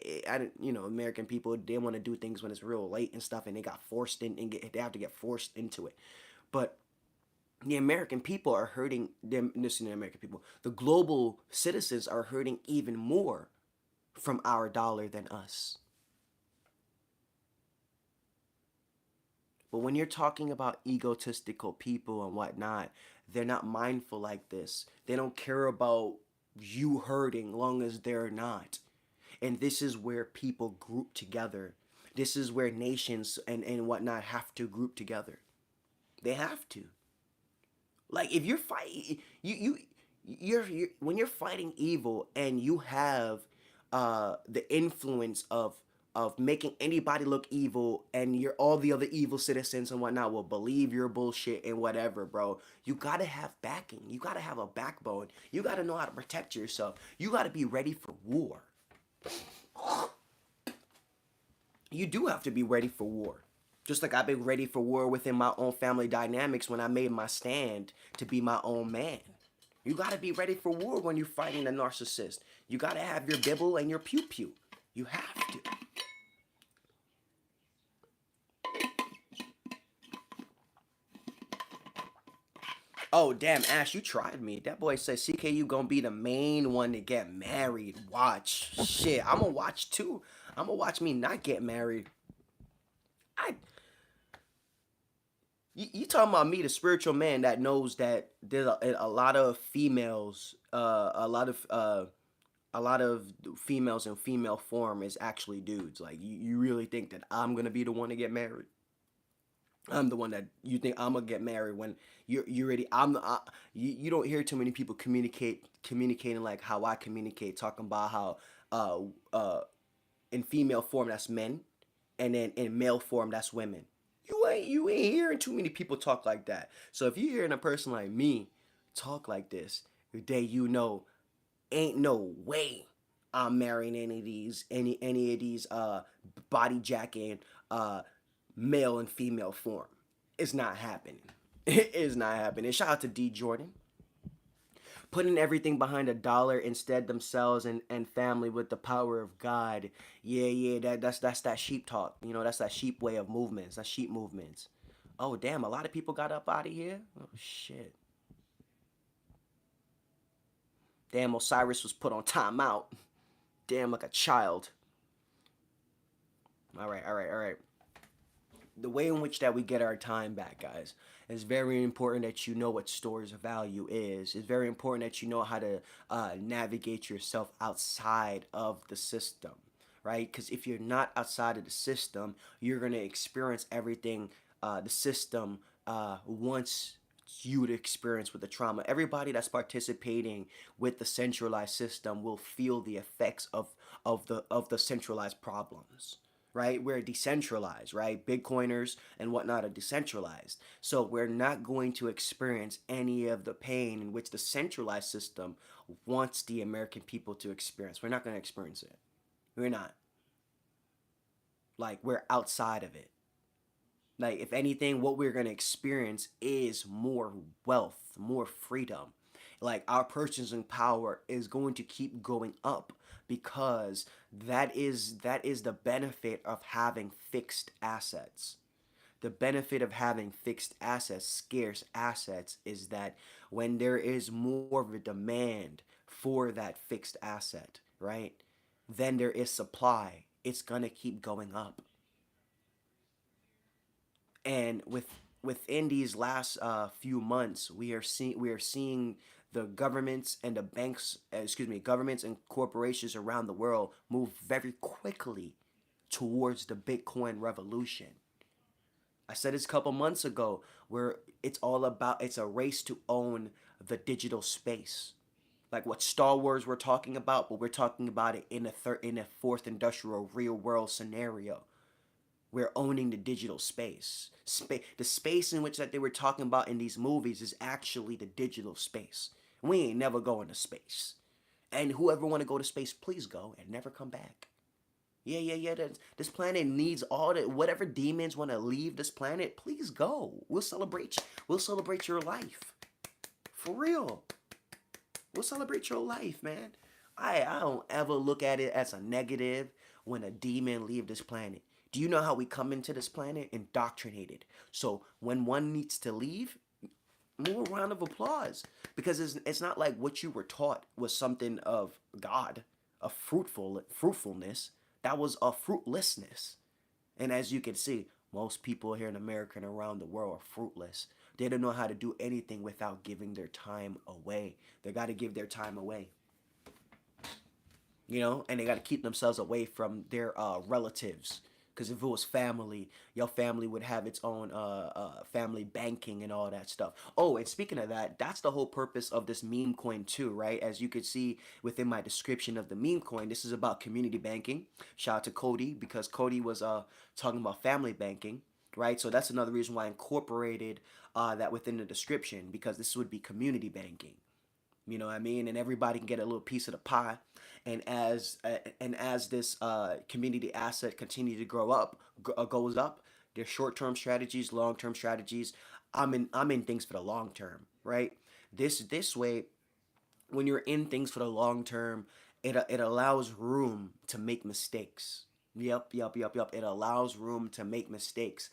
A: American people, they want to do things when it's real late and stuff, and they got forced in, and they have to get forced into it. But the American people are hurting them. Listen, the American people, the global citizens are hurting even more from our dollar than us. But when you're talking about egotistical people and whatnot, they're not mindful like this. They don't care about you hurting long as they're not. And this is where people group together. This is where nations and whatnot have to group together. They have to. Like if you're fighting, you're when you're fighting evil and you have the influence of making anybody look evil, and you're all the other evil citizens and whatnot will believe your bullshit and whatever, bro. You gotta have backing. You gotta have a backbone. You gotta know how to protect yourself. You gotta be ready for war. You do have to be ready for war. Just like I've been ready for war within my own family dynamics when I made my stand to be my own man. You gotta be ready for war when you're fighting a narcissist. You gotta have your bibble and your pew pew. You have to. Oh damn, Ash, you tried me. That boy said CKU gonna be the main one to get married. Watch. Shit, I'ma watch too. I'ma watch me not get married. I you talking about me, the spiritual man that knows that there's a lot of females, a lot of females in female form is actually dudes. Like you really think that I'm gonna be the one to get married? I'm the one that you think I'm gonna get married when you already you don't hear too many people communicating like how I communicate, talking about how uh uh in female form that's men, and then in male form that's women. You ain't hearing too many people talk like that. So if you're hearing a person like me talk like this, then you know ain't no way I'm marrying any of these body jacking male and female form. It's not happening. It is not happening. Shout out to D Jordan. Putting everything behind a dollar instead themselves and family with the power of God. Yeah, that's that sheep talk. You know, that's that sheep way of movements. That's sheep movements. Oh damn, a lot of people got up out of here. Oh shit. Damn, Osiris was put on timeout. Damn, like a child. All right. The way in which that we get our time back, guys, is very important that you know what stores of value is. It's very important that you know how to navigate yourself outside of the system, right? Because if you're not outside of the system, you're going to experience everything the system wants you to experience with the trauma. Everybody that's participating with the centralized system will feel the effects of the centralized problems, right? We're decentralized, right? Bitcoiners and whatnot are decentralized. So we're not going to experience any of the pain in which the centralized system wants the American people to experience. We're not going to experience it. We're not. Like, we're outside of it. Like, if anything, what we're going to experience is more wealth, more freedom. Like, our purchasing power is going to keep going up because that is the benefit of having fixed assets. The benefit of having fixed assets, scarce assets, is that when there is more of a demand for that fixed asset, right? Then there is supply. It's going to keep going up. And within these last few months, we are seeing the governments and the banks, governments and corporations around the world move very quickly towards the Bitcoin revolution. I said this a couple months ago, where it's a race to own the digital space, like what Star Wars we're talking about, but we're talking about it in a fourth industrial real world scenario. We're owning the digital space. The space in which that they were talking about in these movies is actually the digital space. We ain't never going to space. And whoever want to go to space, please go and never come back. Yeah. This planet needs all the whatever demons want to leave this planet. Please go. We'll celebrate. We'll celebrate your life. For real. We'll celebrate your life, man. I don't ever look at it as a negative when a demon leave this planet. Do you know how we come into this planet? Indoctrinated. So when one needs to leave, more round of applause, because it's not like what you were taught was something of God, a fruitfulness. That was a fruitlessness. And as you can see, most people here in America and around the world are fruitless. They don't know how to do anything without giving their time away. They got to give their time away, and they got to keep themselves away from their relatives. Because if it was family, your family would have its own family banking and all that stuff. Oh, and speaking of that, that's the whole purpose of this meme coin too, right? As you could see within my description of the meme coin, this is about community banking. Shout out to Cody, because Cody was talking about family banking, right? So that's another reason why I incorporated that within the description, because this would be community banking. You know what I mean? And everybody can get a little piece of the pie. And as this community asset continue to goes up, there's short-term strategies, long-term strategies. I'm in things for the long term, right? This way, when you're in things for the long term, it allows room to make mistakes. Yep. It allows room to make mistakes.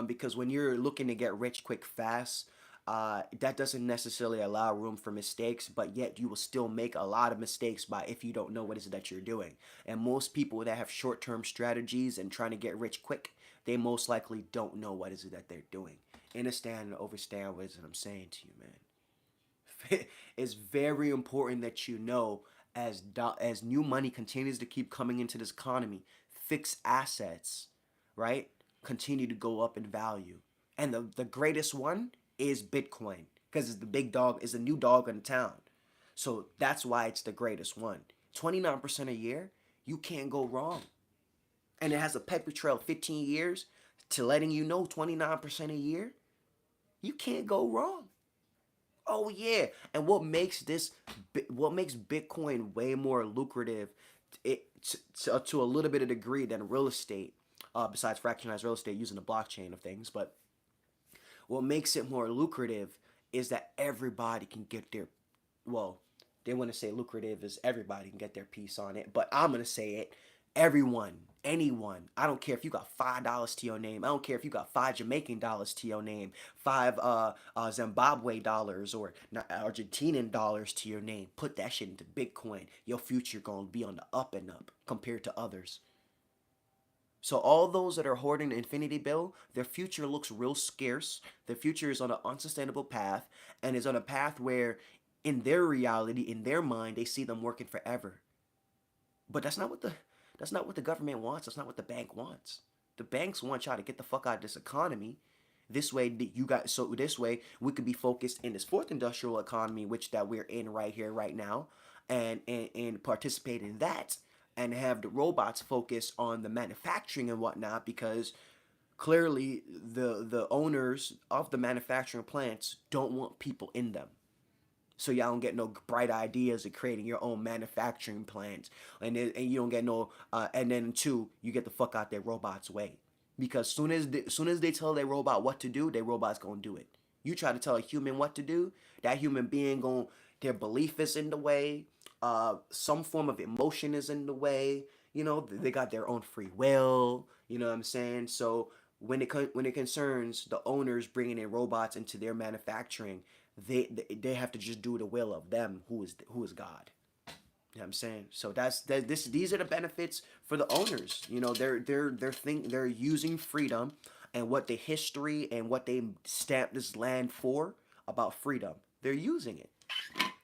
A: Because when you're looking to get rich quick fast, that doesn't necessarily allow room for mistakes, but yet you will still make a lot of mistakes by if you don't know what is it that you're doing. And most people that have short-term strategies and trying to get rich quick, they most likely don't know what is it that they're doing. Understand and understand what is it I'm saying to you, man. It's very important that you know, as new money continues to keep coming into this economy, fixed assets, right, continue to go up in value. And the greatest one is Bitcoin, because it's the big dog, is a new dog in town. So that's why it's the greatest one. 29% a year, you can't go wrong. And it has a paper trail 15 years to letting you know 29% a year, you can't go wrong. Oh yeah, and what makes Bitcoin way more lucrative, to a little bit of degree, than real estate, besides fractionalized real estate using the blockchain of things. But what makes it more lucrative is that everybody can get their, well, they want to say lucrative is everybody can get their piece on it, but I'm gonna say it, everyone, anyone. I don't care if you got $5 to your name. I don't care if you got $5 Jamaican to your name, five Zimbabwe dollars, or Argentinian dollars to your name. Put that shit into Bitcoin. Your future gonna be on the up and up compared to others. So all those that are hoarding the infinity bill, their future looks real scarce. Their future is on an unsustainable path, and is on a path where, in their reality, in their mind, they see them working forever. But that's not what the government wants. That's not what the bank wants. The banks want y'all to get the fuck out of this economy. This way this way we could be focused in this fourth industrial economy, which that we're in right here, right now, and participate in that, and have the robots focus on the manufacturing and whatnot, because clearly the owners of the manufacturing plants don't want people in them. So y'all don't get no bright ideas of creating your own manufacturing plant, and you don't get no and then two, you get the fuck out their robots way, because soon as they tell their robot what to do, their robot's gonna do it. You try to tell a human what to do, that human being gon' their belief is in the way, some form of emotion is in the way. They got their own free will. You know what I'm saying? So when it concerns the owners bringing in robots into their manufacturing, they have to just do the will of them, who is God. You know what I'm saying? So these are the benefits for the owners. They're using freedom, and what the history and what they stamped this land for, about freedom. They're using it.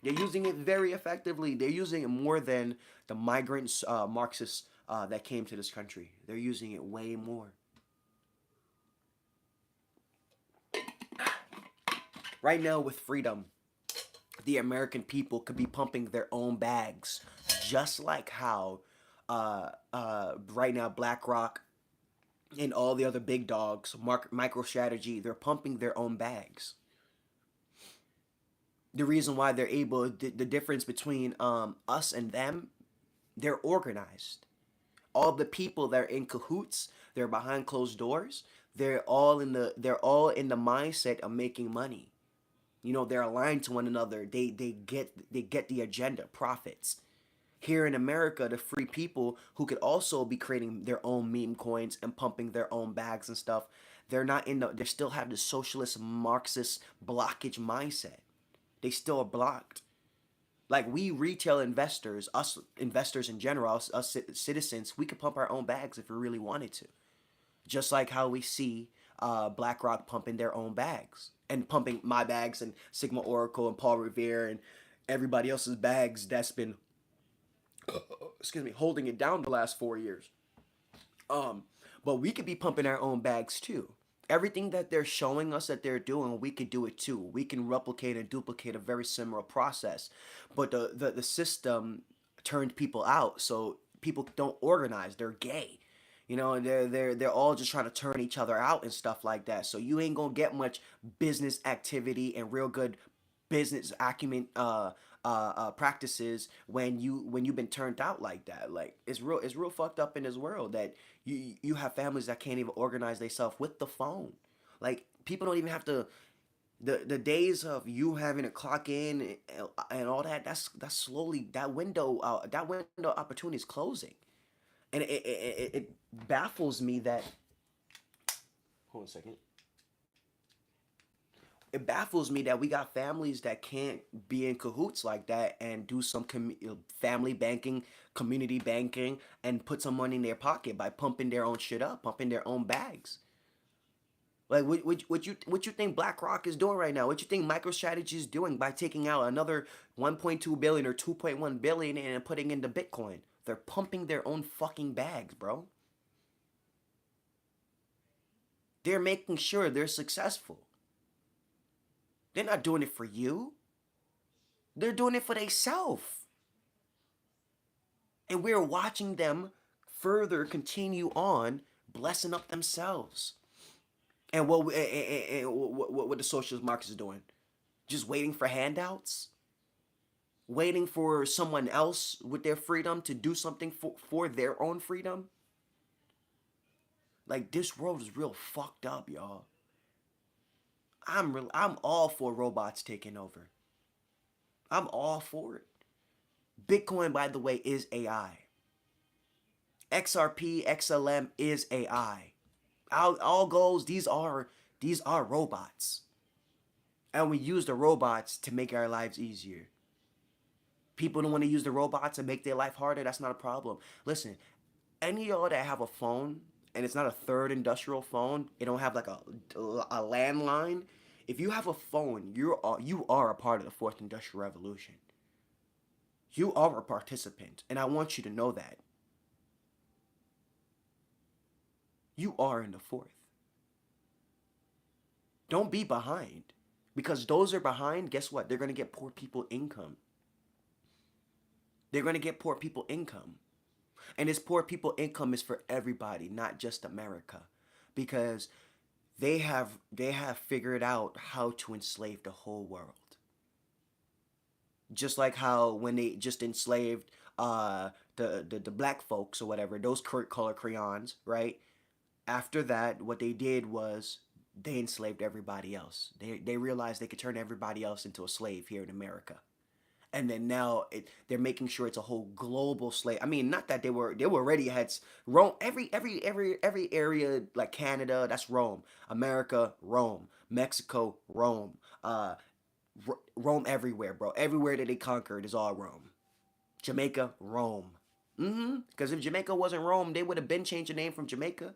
A: They're using it very effectively. They're using it more than the migrants, Marxists, that came to this country. They're using it way more. Right now, with freedom, the American people could be pumping their own bags, just like how right now BlackRock and all the other big dogs, MicroStrategy, they're pumping their own bags. The reason why they're able, the difference between us and them, they're organized. All the people that are in cahoots, they're behind closed doors. They're all in the mindset of making money. They're aligned to one another. They get the agenda, profits. Here in America, the free people who could also be creating their own meme coins and pumping their own bags and stuff, they're not in the, they still have the socialist Marxist blockage mindset. They still are blocked. Like we retail investors, us investors in general, us citizens, we could pump our own bags if we really wanted to. Just like how we see BlackRock pumping their own bags and pumping my bags and Sigma Oracle and Paul Revere and everybody else's bags that's been, excuse me, holding it down the last 4 years. Um, but we could be pumping our own bags too. Everything that they're showing us that they're doing, we could do it too. We can replicate and duplicate a very similar process. But the system turned people out, so people don't organize. They're gay. You know, and they're all just trying to turn each other out and stuff like that. So you ain't gonna get much business activity and real good business acumen practices when you've been turned out like that. Like it's real fucked up in this world that you have families that can't even organize themselves with the phone. Like people don't even have to. The days of you having to clock in and all that, that's slowly that window opportunity is closing, and it baffles me that. Hold on a second. It baffles me that we got families that can't be in cahoots like that and do some family banking, community banking, and put some money in their pocket by pumping their own shit up, pumping their own bags. Like what you think BlackRock is doing right now? What you think MicroStrategy is doing by taking out another 1.2 billion or 2.1 billion and putting into Bitcoin? They're pumping their own fucking bags, bro. They're making sure they're successful. They're not doing it for you. They're doing it for themselves. And we're watching them further continue on blessing up themselves. And what the socialist Marxists is doing? Just waiting for handouts? Waiting for someone else with their freedom to do something for their own freedom? Like this world is real fucked up, y'all. I'm all for robots taking over. I'm all for it. Bitcoin, by the way, is AI. XRP, XLM is AI. All goes, these are robots. And we use the robots to make our lives easier. People don't want to use the robots and make their life harder. That's not a problem. Listen, any of y'all that have a phone and it's not a third industrial phone, it don't have like a landline. If you have a phone, you are a part of the fourth industrial revolution. You are a participant, and I want you to know that. You are in the fourth. Don't be behind. Because those are behind, guess what? They're going to get poor people income. They're going to get poor people income. And this poor people income is for everybody, not just America. Because they have figured out how to enslave the whole world. Just like how when they just enslaved the black folks or whatever, those color crayons, right? After that, what they did was they enslaved everybody else. They realized they could turn everybody else into a slave here in America. And then now they're making sure it's a whole global slave. I mean, not that they were already had Rome. Every area like Canada, that's Rome. America, Rome. Mexico, Rome. Rome everywhere, bro. Everywhere that they conquered is all Rome. Jamaica, Rome. Because if Jamaica wasn't Rome, they would have been changed the name from Jamaica.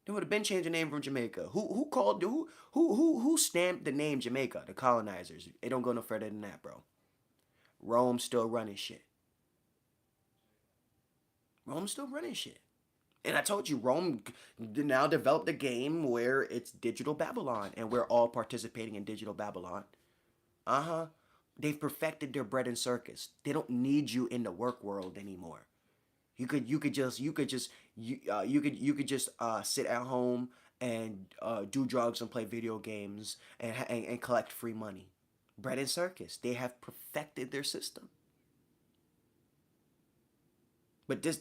A: They would have been changed the name from Jamaica. Who stamped the name Jamaica? The colonizers. It don't go no further than that, bro. Rome's still running shit. Rome's still running shit. And I told you, Rome now developed a game where it's digital Babylon, and we're all participating in digital Babylon. Uh-huh. They've perfected their bread and circus. They don't need you in the work world anymore. You could just sit at home and do drugs and play video games and collect free money. Bread and circus. They have perfected their system. But this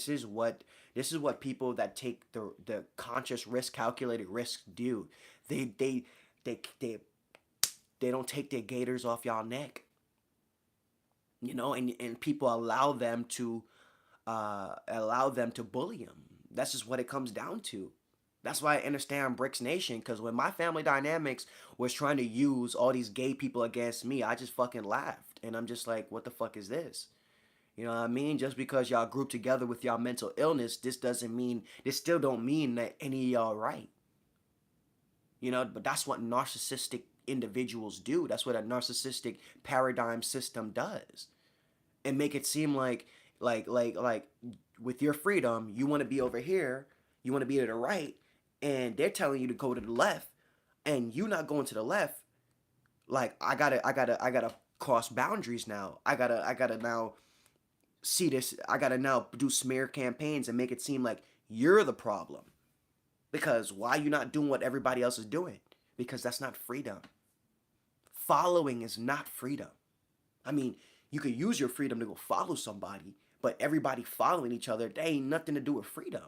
A: is what people that take the conscious risk, calculated risk do. They they they they don't take their gators off y'all neck. you know, and people allow them to bully them. That's just what it comes down to. That's why I understand Bricks Nation, because when my family dynamics was trying to use all these gay people against me, I just fucking laughed. And I'm just like, what the fuck is this? You know what I mean? Just because y'all group together with y'all mental illness, this still don't mean that any of y'all right. You know, but that's what narcissistic individuals do. That's what a narcissistic paradigm system does. And make it seem like with your freedom, you want to be over here, you want to be to the right, and they're telling you to go to the left, and you not going to the left. Like I gotta cross boundaries now. I gotta now see this. I gotta now do smear campaigns and make it seem like you're the problem. Because why you not doing what everybody else is doing? Because that's not freedom. Following is not freedom. I mean, you could use your freedom to go follow somebody, but everybody following each other, they ain't nothing to do with freedom.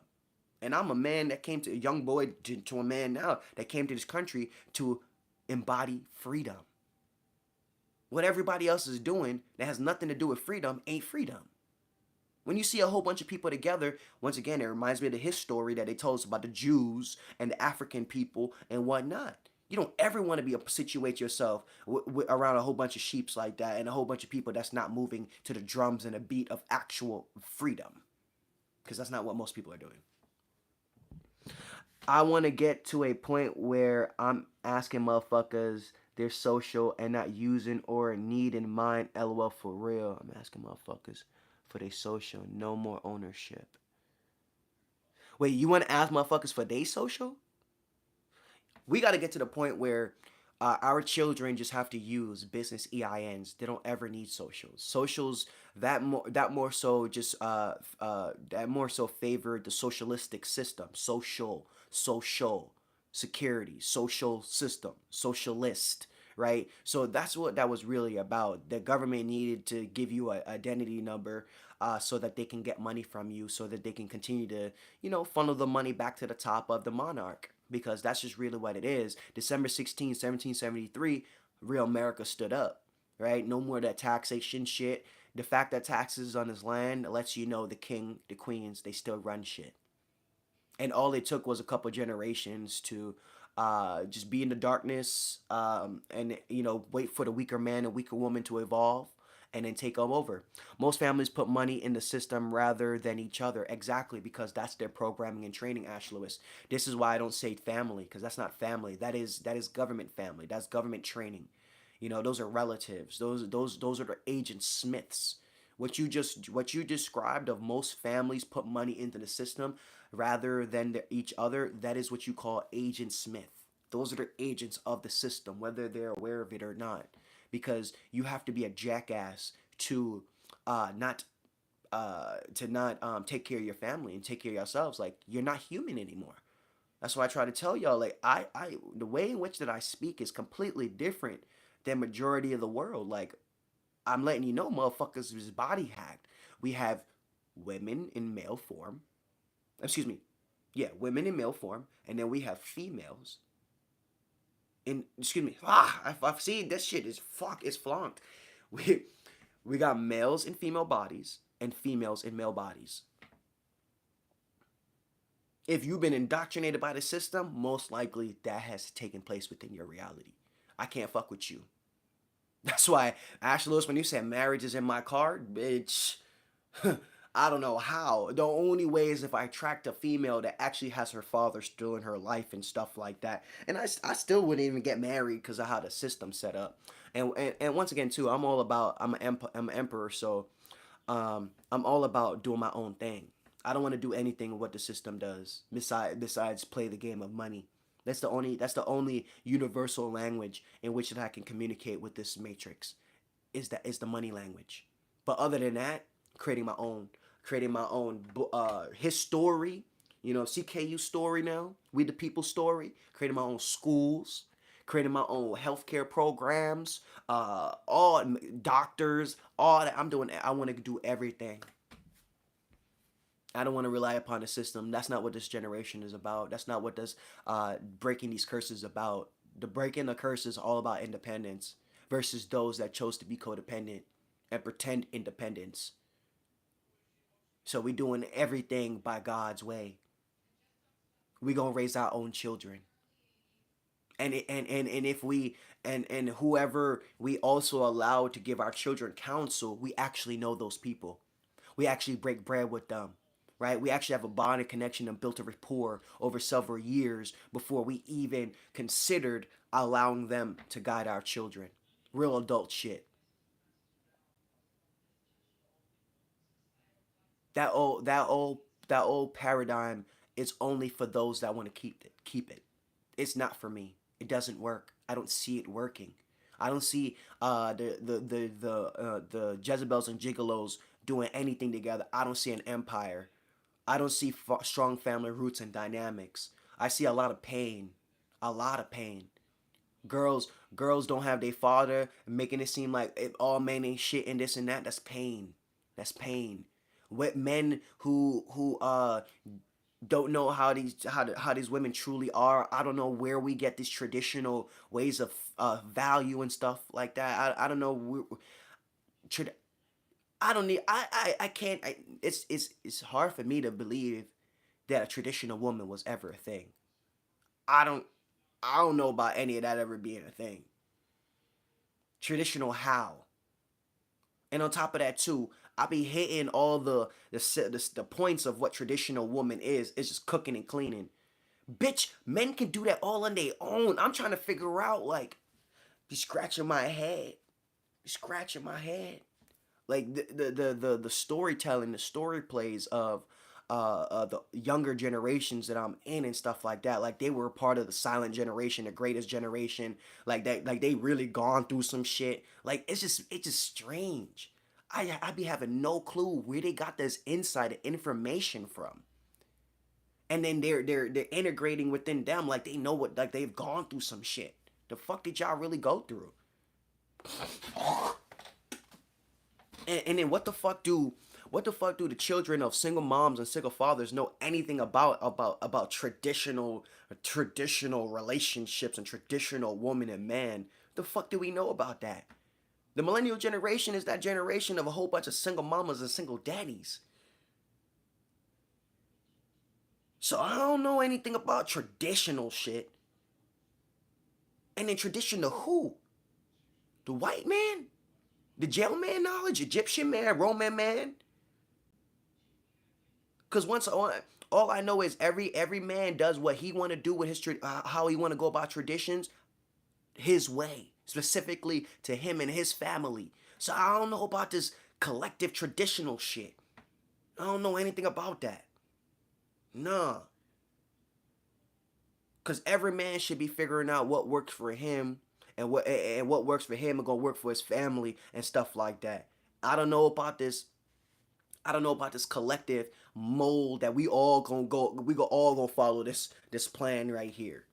A: And I'm a man that came to a young boy to a man now that came to this country to embody freedom. What everybody else is doing that has nothing to do with freedom ain't freedom. When you see a whole bunch of people together, once again, it reminds me of the his story that they told us about the Jews and the African people and whatnot. You don't ever want to situate yourself around a whole bunch of sheeps like that and a whole bunch of people that's not moving to the drums and a beat of actual freedom. Because that's not what most people are doing. I want to get to a point where I'm asking motherfuckers their social and not using or need in mind. LOL, for real. I'm asking motherfuckers for their social. No more ownership. Wait, you want to ask motherfuckers for their social? We got to get to the point where our children just have to use business EINs. They don't ever need socials. Socials that more so favored the socialistic system. Social security, social system, socialist, right? So that's what that was really about. The government needed to give you an identity number so that they can get money from you, so that they can continue to, funnel the money back to the top of the monarch. Because that's just really what it is. December 16, 1773, real America stood up, right? No more that taxation shit. The fact that taxes on his land lets you know the king, the queens, they still run shit. And all it took was a couple generations to just be in the darkness and wait for the weaker man and weaker woman to evolve and then take them over. Most families put money in the system rather than each other. Exactly, because that's their programming and training, Ash Lewis. This is why I don't say family, because that's not family. That is government family. That's government training. Those are relatives. Those are the agent Smiths. What you described of most families put money into the system rather than each other, that is what you call Agent Smith. Those are the agents of the system, whether they're aware of it or not. Because you have to be a jackass to not take care of your family and take care of yourselves. Like, you're not human anymore. That's why I try to tell y'all, like, the way in which that I speak is completely different than majority of the world. Like, I'm letting you know, motherfuckers is body hacked. We have women in male form. Excuse me. Yeah, women in male form. And then we have females excuse me. I've seen this shit is it's flunked. We got males in female bodies and females in male bodies. If you've been indoctrinated by the system, most likely that has taken place within your reality. I can't fuck with you. That's why, Ashley Lewis, when you said marriage is in my card, bitch, I don't know how. The only way is if I attract a female that actually has her father still in her life and stuff like that. And I still wouldn't even get married because of how the system's set up. And once again, too, I'm an emperor, so I'm all about doing my own thing. I don't want to do anything what the system does besides play the game of money. That's the only universal language in which that I can communicate with this matrix is the money language. But other than that, creating my own his story, CKU story now, We the People story, creating my own schools, creating my own healthcare programs, all doctors, all that. I want to do everything. I don't want to rely upon the system. That's not what this generation is about. That's not what this breaking these curses about. The breaking the curse is all about independence versus those that chose to be codependent and pretend independence. So we doing everything by God's way. We gonna raise our own children. And if we and whoever we also allow to give our children counsel, we actually know those people. We actually break bread with them, right? We actually have a bond and connection and built a rapport over several years before we even considered allowing them to guide our children. Real adult shit. That old paradigm is only for those that want to keep it. It's not for me. It doesn't work. I don't see it working. I don't see the Jezebels and Gigolos doing anything together. I don't see an empire. I don't see strong family roots and dynamics. I see a lot of pain. A lot of pain. Girls don't have their father, making it seem like it all men ain't shit and this and that. That's pain. That's pain. What men who don't know how these women truly are. I don't know where we get these traditional ways of value and stuff like that. I don't know. I don't need. I can't. It's hard for me to believe that a traditional woman was ever a thing. I don't. I don't know about any of that ever being a thing. Traditional how? And on top of that too, I be hitting all the points of what traditional woman is. It's just cooking and cleaning. Bitch, men can do that all on their own. I'm trying to figure out, like, be scratching my head. Be scratching my head. Like the storytelling, the story plays of the younger generations that I'm in and stuff like that. Like they were a part of the silent generation, the greatest generation. Like that, like they really gone through some shit. Like it's just strange. I be having no clue where they got this insight and information from. And then they're integrating within them like they know what, like they've gone through some shit. The fuck did y'all really go through? And then what the fuck do the children of single moms and single fathers know anything about traditional relationships and traditional woman and man? The fuck do we know about that? The millennial generation is that generation of a whole bunch of single mamas and single daddies. So I don't know anything about traditional shit. And then traditional who? The white man? The jail man knowledge? Egyptian man? Roman man? Because all I know is every man does what he want to do with his how he want to go about traditions his way, specifically to him and his family. So I don't know about this collective traditional shit. I don't know anything about that. Nah. Because every man should be figuring out what works for him and what works for him and gonna work for his family and stuff like that. I don't know about this. I don't know about this collective mold that we all gonna follow this plan right here.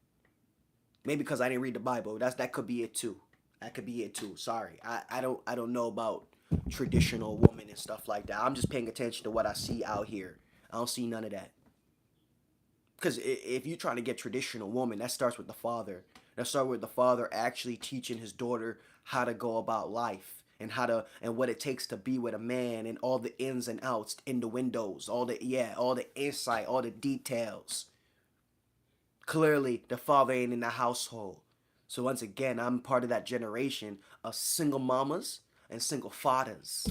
A: Maybe because I didn't read the Bible. That could be it too. That could be it too. Sorry. I don't know about traditional women and stuff like that. I'm just paying attention to what I see out here. I don't see none of that. Because if you're trying to get traditional woman, that starts with the father. That starts with the father actually teaching his daughter how to go about life and what it takes to be with a man and all the ins and outs in the windows, all the insight, all the details. Clearly, the father ain't in the household. So once again, I'm part of that generation of single mamas and single fathers,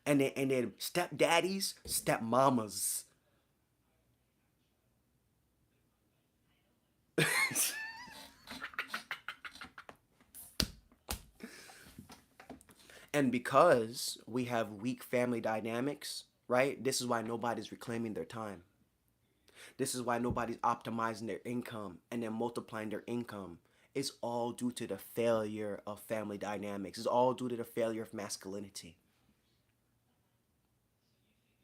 A: and then stepdaddies, stepmamas. And because we have weak family dynamics, right? This is why nobody's reclaiming their time. This is why nobody's optimizing their income and then multiplying their income. It's all due to the failure of family dynamics. It's all due to the failure of masculinity.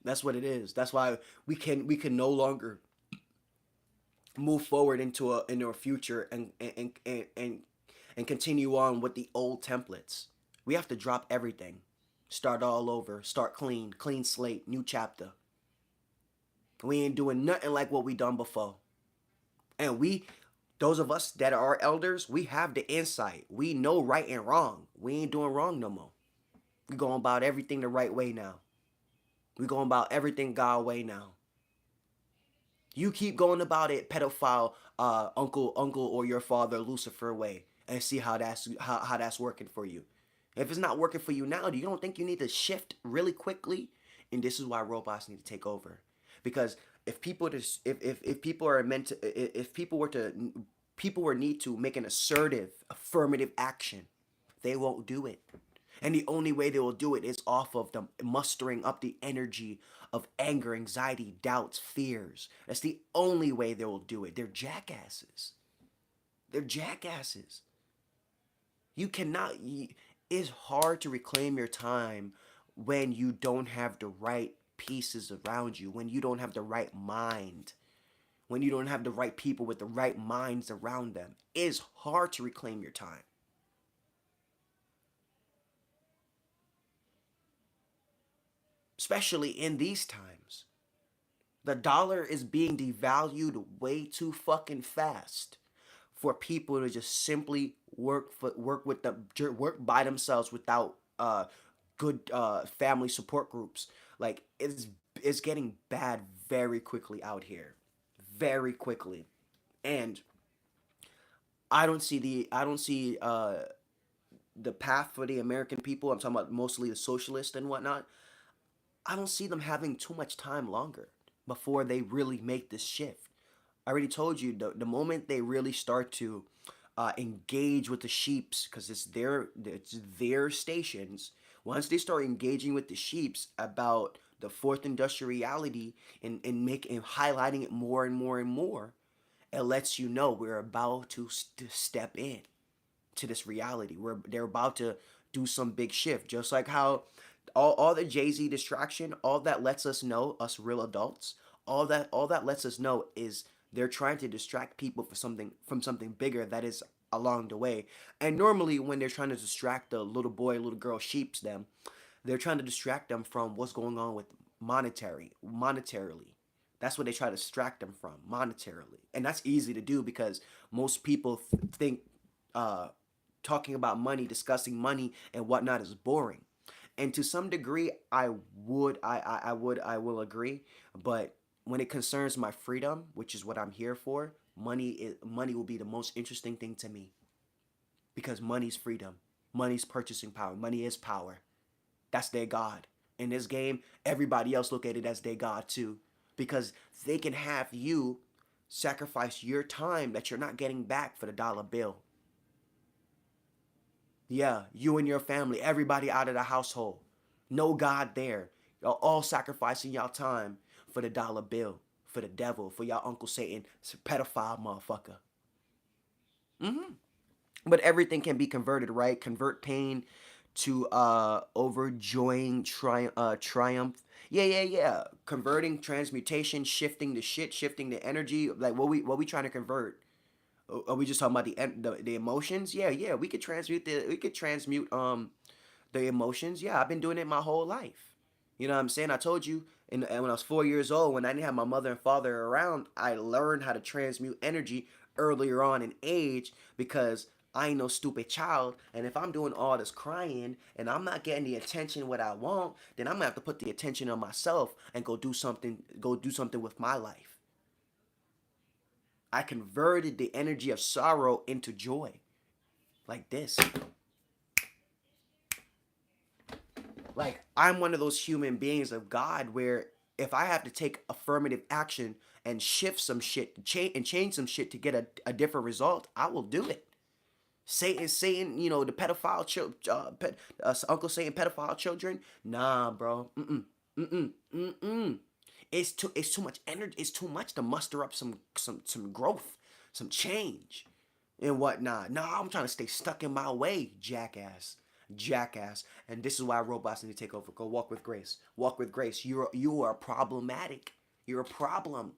A: That's what it is. That's why we can no longer move forward into a future and continue on with the old templates. We have to drop everything. Start all over. Start clean slate, new chapter. We ain't doing nothing like what we done before. And those of us that are elders, we have the insight. We know right and wrong. We ain't doing wrong no more. We're going about everything the right way now. We're going about everything God way now. You keep going about it pedophile uncle or your father Lucifer way and see how that's working for you. If it's not working for you now, do you don't think you need to shift really quickly? And this is why robots need to take over. Because if people just if people are meant to if people were need to make an assertive affirmative action, they won't do it. And the only way they will do it is off of them mustering up the energy of anger, anxiety, doubts, fears. That's the only way they will do it. They're jackasses. They're jackasses. You cannot. It's hard to reclaim your time when you don't have the right pieces around you, when you don't have the right mind, when you don't have the right people with the right minds around them. It's hard to reclaim your time. Especially in these times. The dollar is being devalued way too fucking fast for people to just simply work by themselves without good family support groups. Like it's getting bad very quickly out here, very quickly, and I don't see the path for the American people. I'm talking about mostly the socialists and whatnot. I don't see them having too much time longer before they really make this shift. I already told you the moment they really start to engage with the sheeps, because it's their stations. Once they start engaging with the sheeps about the fourth industrial reality and highlighting it more and more and more, it lets you know we're about to step in to this reality where they're about to do some big shift. Just like how all the Jay-Z distraction, all that lets us know, us real adults, all that lets us know is they're trying to distract people from something bigger that is along the way. And normally when they're trying to distract the little boy, little girl sheeps them, they're trying to distract them from what's going on with monetarily. That's what they try to distract them from, monetarily. And that's easy to do because most people think uh, talking about money, discussing money and whatnot is boring. And to some degree, I will agree. But when it concerns my freedom, which is what I'm here for, money will be the most interesting thing to me because money's freedom, money's purchasing power, money is power. That's their god. In this game, everybody else look at it as their god too, because they can have you sacrifice your time that you're not getting back for the dollar bill. Yeah, you and your family, everybody out of the household. No God there. Y'all all sacrificing y'all time for the dollar bill, for the devil, for y'all Uncle Satan, pedophile motherfucker. But everything can be converted, right? Convert pain to overjoying triumph. Yeah. Converting, transmutation, shifting the shit, shifting the energy. Like what we trying to convert? Are we just talking about the emotions? Yeah. We could transmute the emotions. Yeah, I've been doing it my whole life. You know what I'm saying? I told you, and when I was 4 years old, when I didn't have my mother and father around, I learned how to transmute energy earlier on in age because I ain't no stupid child. And if I'm doing all this crying and I'm not getting the attention what I want, then I'm gonna have to put the attention on myself and go do something. Go do something with my life. I converted the energy of sorrow into joy, like this. Like I'm one of those human beings of God where if I have to take affirmative action and shift some shit, change some shit to get a different result, I will do it. Satan, the pedophile Uncle Satan pedophile children. Nah, bro. Mm-mm. It's too much energy. It's too much to muster up some growth, some change, and whatnot. Nah, I'm trying to stay stuck in my way, jackass. And this is why robots need to take over. Go walk with grace. Walk with grace. You are problematic. You're a problem.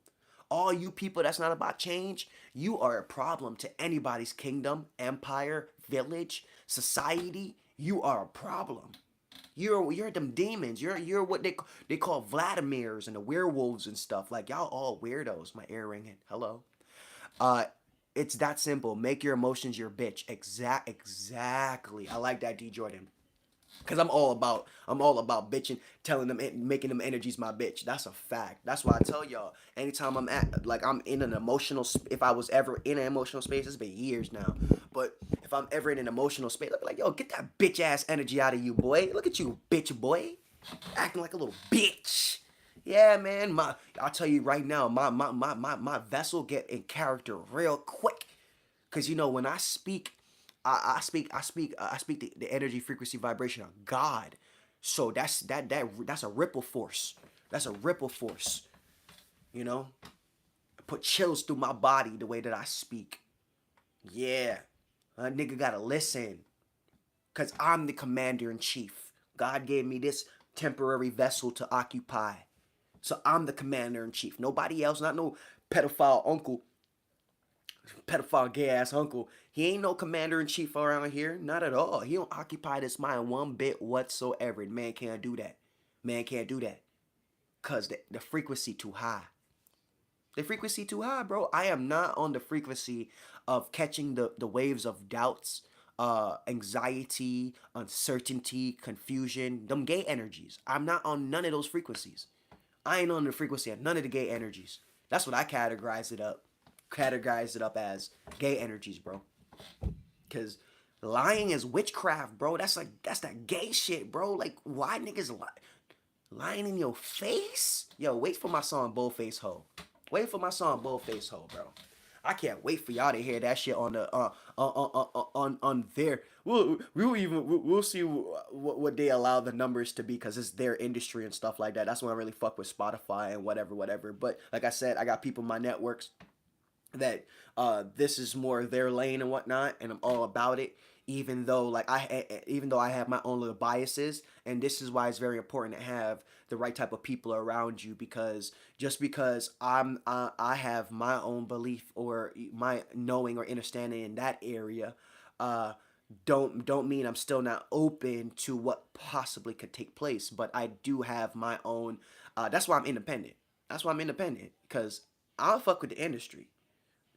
A: All you people that's not about change, you are a problem to anybody's kingdom, empire, village, society. You are a problem. You're them demons. You're what they call Vladimirs and the werewolves and stuff. Like y'all all weirdos. My ear ringing. Hello. Uh, it's that simple. Make your emotions your bitch. Exactly. I like that, D Jordan. Cause I'm all about bitching, telling them, making them energies my bitch. That's a fact. That's why I tell y'all, anytime I'm in an emotional, if I was ever in an emotional space, it's been years now. But if I'm ever in an emotional space, I'll be like, yo, get that bitch ass energy out of you, boy. Look at you, bitch boy, acting like a little bitch. Yeah, man. I'll tell you right now, my vessel get in character real quick. Cause you know when I speak, I speak the energy, frequency, vibration of God. So that's a ripple force. That's a ripple force. You know, put chills through my body the way that I speak. Yeah, a nigga gotta listen. Cause I'm the commander in chief. God gave me this temporary vessel to occupy. So I'm the commander in chief. Nobody else, not no pedophile gay ass uncle. He ain't no commander in chief around here. Not at all. He don't occupy this mind one bit whatsoever. Man can't do that. Man can't do that. Cause the frequency too high. The frequency too high, bro. I am not on the frequency of catching the waves of doubts, anxiety, uncertainty, confusion, them gay energies. I'm not on none of those frequencies. I ain't on the frequency of none of the gay energies. That's what I categorize it up. Categorize it up as gay energies, bro. Cause lying is witchcraft, bro. That's that gay shit, bro. Like why niggas lying in your face? Yo, wait for my song Bullface Ho. Wait for my song Bullface Ho, bro. I can't wait for y'all to hear that shit on the on there. We'll see what they allow the numbers to be because it's their industry and stuff like that. That's when I really fuck with Spotify and whatever. But like I said, I got people in my networks that this is more their lane and whatnot, and I'm all about it. Even though I have my own little biases, and this is why it's very important to have the right type of people around you because just because I have my own belief or my knowing or understanding in that area, uh, don't mean I'm still not open to what possibly could take place. But I do have my own. That's why I'm independent. That's why I'm independent because I don't fuck with the industry.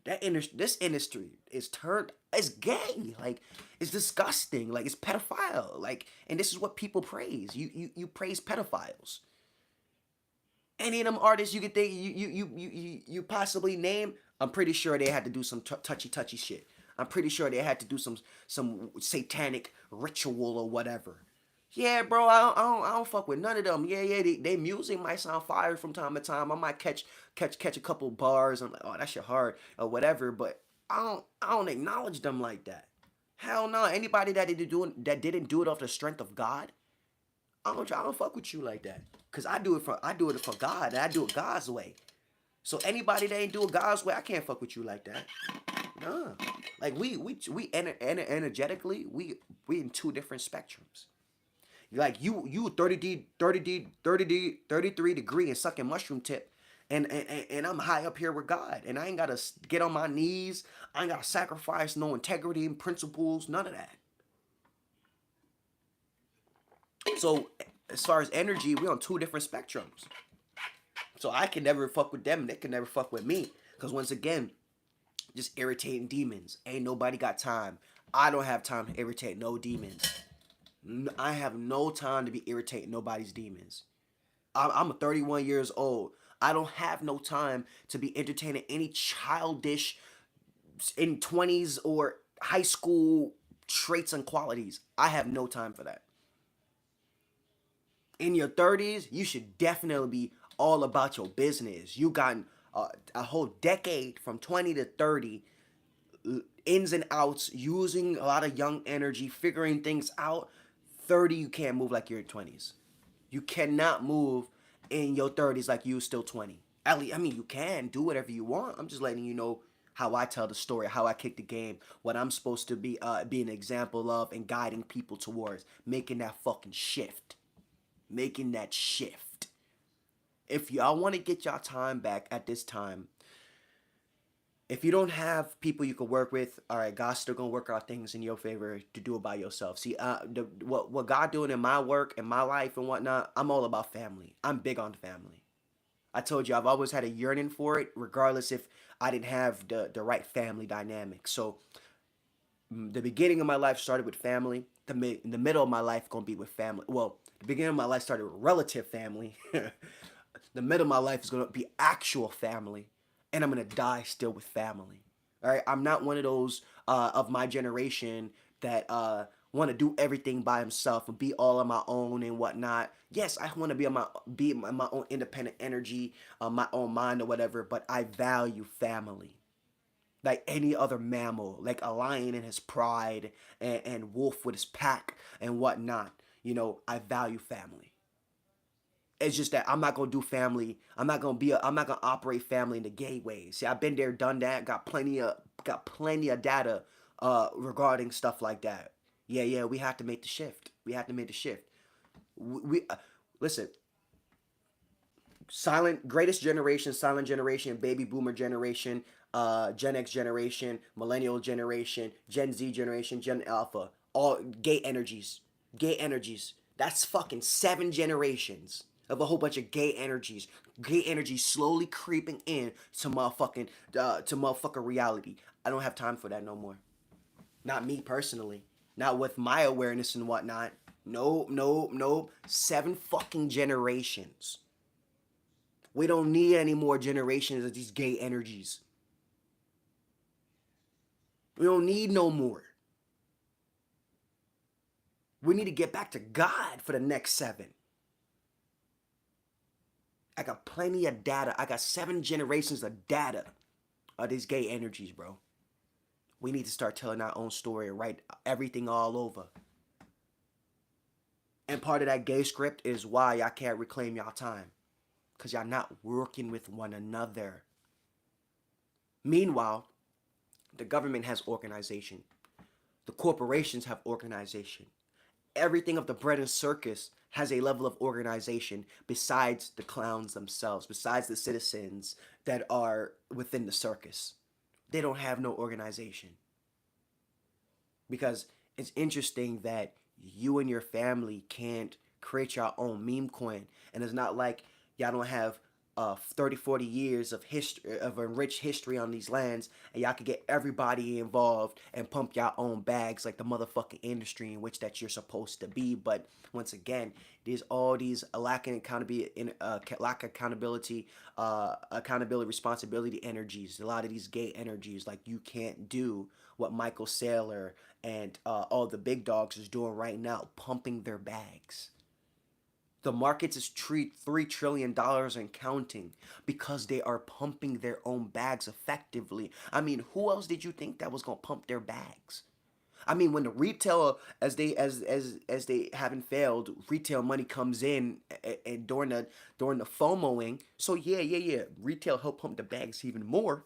A: This industry is turned, it's gay, like it's disgusting, like it's pedophile, like, and this is what people praise. You praise pedophiles. Any of them artists you could think you possibly name, I'm pretty sure they had to do some touchy shit. I'm pretty sure they had to do some satanic ritual or whatever. Yeah, bro, I don't fuck with none of them. Yeah, they music might sound fire from time to time. I might catch a couple bars. I'm like, oh, that shit hard or whatever. But I don't acknowledge them like that. Hell no. Anybody that didn't do it off the strength of God, I don't fuck with you like that. Cause I do it for God. And I do it God's way. So anybody that ain't do it God's way, I can't fuck with you like that. Nah. Like energetically, we in two different spectrums. Like you 33 degree and sucking mushroom tip. And I'm high up here with God. And I ain't gotta get on my knees. I ain't gotta sacrifice no integrity and principles, none of that. So as far as energy, we on two different spectrums. So I can never fuck with them, and they can never fuck with me. Because once again, just irritating demons. Ain't nobody got time. I don't have time to irritate no demons. I have no time to be irritating nobody's demons. I'm 31 years old. I don't have no time to be entertaining any childish in 20s or high school traits and qualities. I have no time for that. In your 30s, you should definitely be all about your business. You got a whole decade from 20 to 30 ins and outs, using a lot of young energy, figuring things out. 30, you can't move like you're in 20s. You cannot move in your 30s like you still 20. At least, I mean, you can do whatever you want. I'm just letting you know how I tell the story, how I kick the game, what I'm supposed to be an example of and guiding people towards making that fucking shift. Making that shift. If y'all want to get y'all time back at this time, if you don't have people you can work with, all right, God's still gonna work out things in your favor to do it by yourself. See, what God doing in my work and my life and whatnot, I'm all about family. I'm big on family. I told you I've always had a yearning for it, regardless if I didn't have the right family dynamic. So the beginning of my life started with family. in the middle of my life gonna be with family. Well, the beginning of my life started with relative family. The middle of my life is gonna be actual family, and I'm gonna die still with family. All right, I'm not one of those of my generation that want to do everything by himself and be all on my own and whatnot. Yes, I want to be my own independent energy, my own mind or whatever. But I value family like any other mammal, like a lion in his pride and wolf with his pack and whatnot. You know, I value family. It's just that I'm not gonna do family. I'm not gonna operate family in the gay ways. See, I've been there, done that. Got plenty of data regarding stuff like that. Yeah, yeah. We have to make the shift. We have to make the shift. We listen. Silent generation, baby boomer generation, Gen X generation, millennial generation, Gen Z generation, Gen Alpha, all gay energies. That's fucking 7 generations of a whole bunch of gay energies slowly creeping in to motherfucking reality. I don't have time for that no more. Not me personally. Not with my awareness and whatnot. No, no, no. 7 fucking generations. We don't need any more generations of these gay energies. We don't need no more. We need to get back to God for the next 7. I got plenty of data. I got 7 generations of data of these gay energies, bro. We need to start telling our own story and write everything all over. And part of that gay script is why y'all can't reclaim y'all time. Because y'all not working with one another. Meanwhile, the government has organization. The corporations have organization. Everything of the bread and circus has a level of organization besides the clowns themselves, besides the citizens that are within the circus. They don't have no organization. Because it's interesting that you and your family can't create your own meme coin. And it's not like y'all don't have 30, 40 years of history, of a rich history on these lands, and y'all could get everybody involved and pump your own bags like the motherfucking industry in which that you're supposed to be. But once again, there's all these lacking accountability, accountability, responsibility energies. A lot of these gay energies, like you can't do what Michael Saylor and all the big dogs is doing right now, pumping their bags. The markets is $3 trillion and counting because they are pumping their own bags effectively. I mean, who else did you think that was gonna pump their bags? I mean, when the retail, as they haven't failed, retail money comes in and during the FOMOing. So yeah. Retail help pump the bags even more.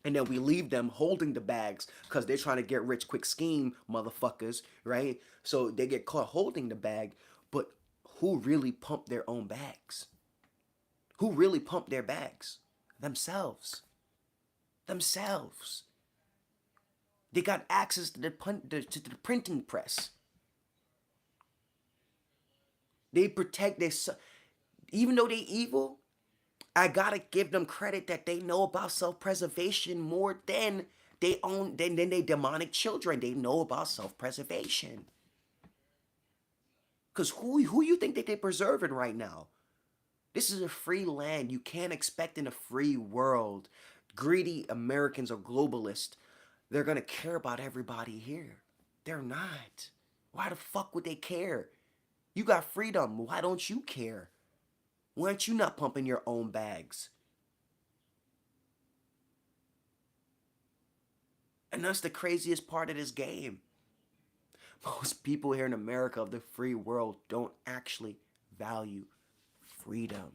A: And then we leave them holding the bags because they're trying to get rich quick scheme, motherfuckers, right? So they get caught holding the bag. But who really pumped their own bags? Who really pumped their bags? Themselves. Themselves. They got access to the printing press. They protect their... Even though they evil, I gotta give them credit that they know about self-preservation more than they demonic children. They know about self-preservation. Because who you think that they're preserving right now? This is a free land. You can't expect in a free world. Greedy Americans or globalists, they're going to care about everybody here. They're not. Why the fuck would they care? You got freedom. Why don't you care? Why aren't you not pumping your own bags? And that's the craziest part of this game. Most people here in America of the free world don't actually value freedom.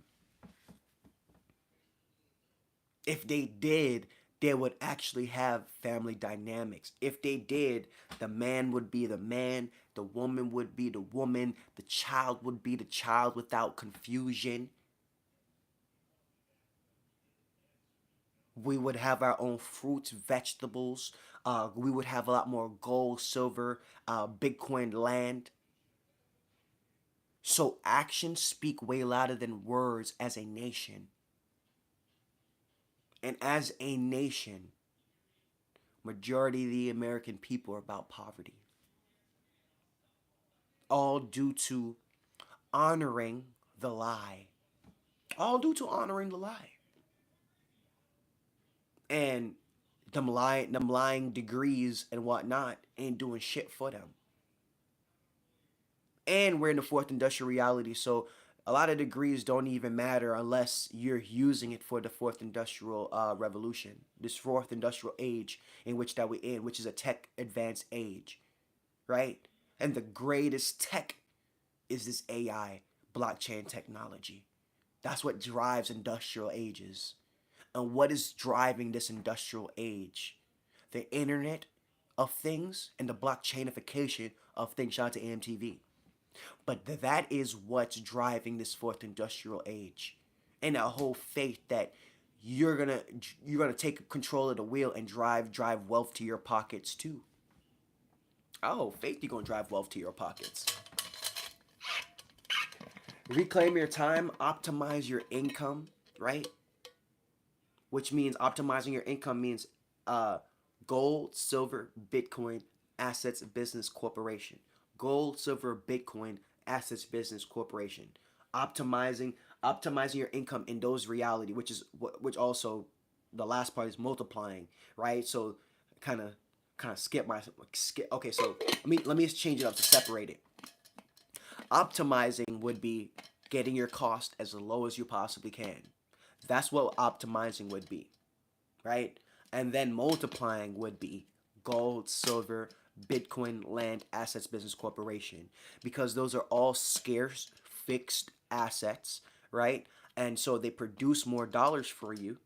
A: If they did, they would actually have family dynamics. If they did, the man would be the man, the woman would be the woman, the child would be the child without confusion. We would have our own fruits, vegetables. We would have a lot more gold, silver, Bitcoin land. So actions speak way louder than words as a nation. And as a nation, majority of the American people are about poverty. all due to honoring the lie. All due to honoring the lie. And them lying degrees and whatnot ain't doing shit for them. And we're in the fourth industrial reality, so a lot of degrees don't even matter unless you're using it for the fourth industrial revolution, this fourth industrial age in which that we're in, which is a tech advanced age, right? And the greatest tech is this AI blockchain technology. That's what drives industrial ages. And what is driving this industrial age? The internet of things and the blockchainification of things. Shout out to AMTV. But that is what's driving this fourth industrial age, and a whole faith that you're gonna take control of the wheel and drive wealth to your pockets too. Oh, faith, you're gonna drive wealth to your pockets. Reclaim your time, optimize your income, right? Which means optimizing your income means gold, silver, Bitcoin, assets, business, corporation. Gold, silver, Bitcoin, assets, business, corporation. Optimizing your income in those reality, which also the last part is multiplying, right? So kind of skip. Okay, so let me just change it up to separate it. Optimizing would be getting your cost as low as you possibly can. That's what optimizing would be, right? And then multiplying would be gold, silver, Bitcoin, land, assets, business, corporation, because those are all scarce, fixed assets, right? And so they produce more dollars for you,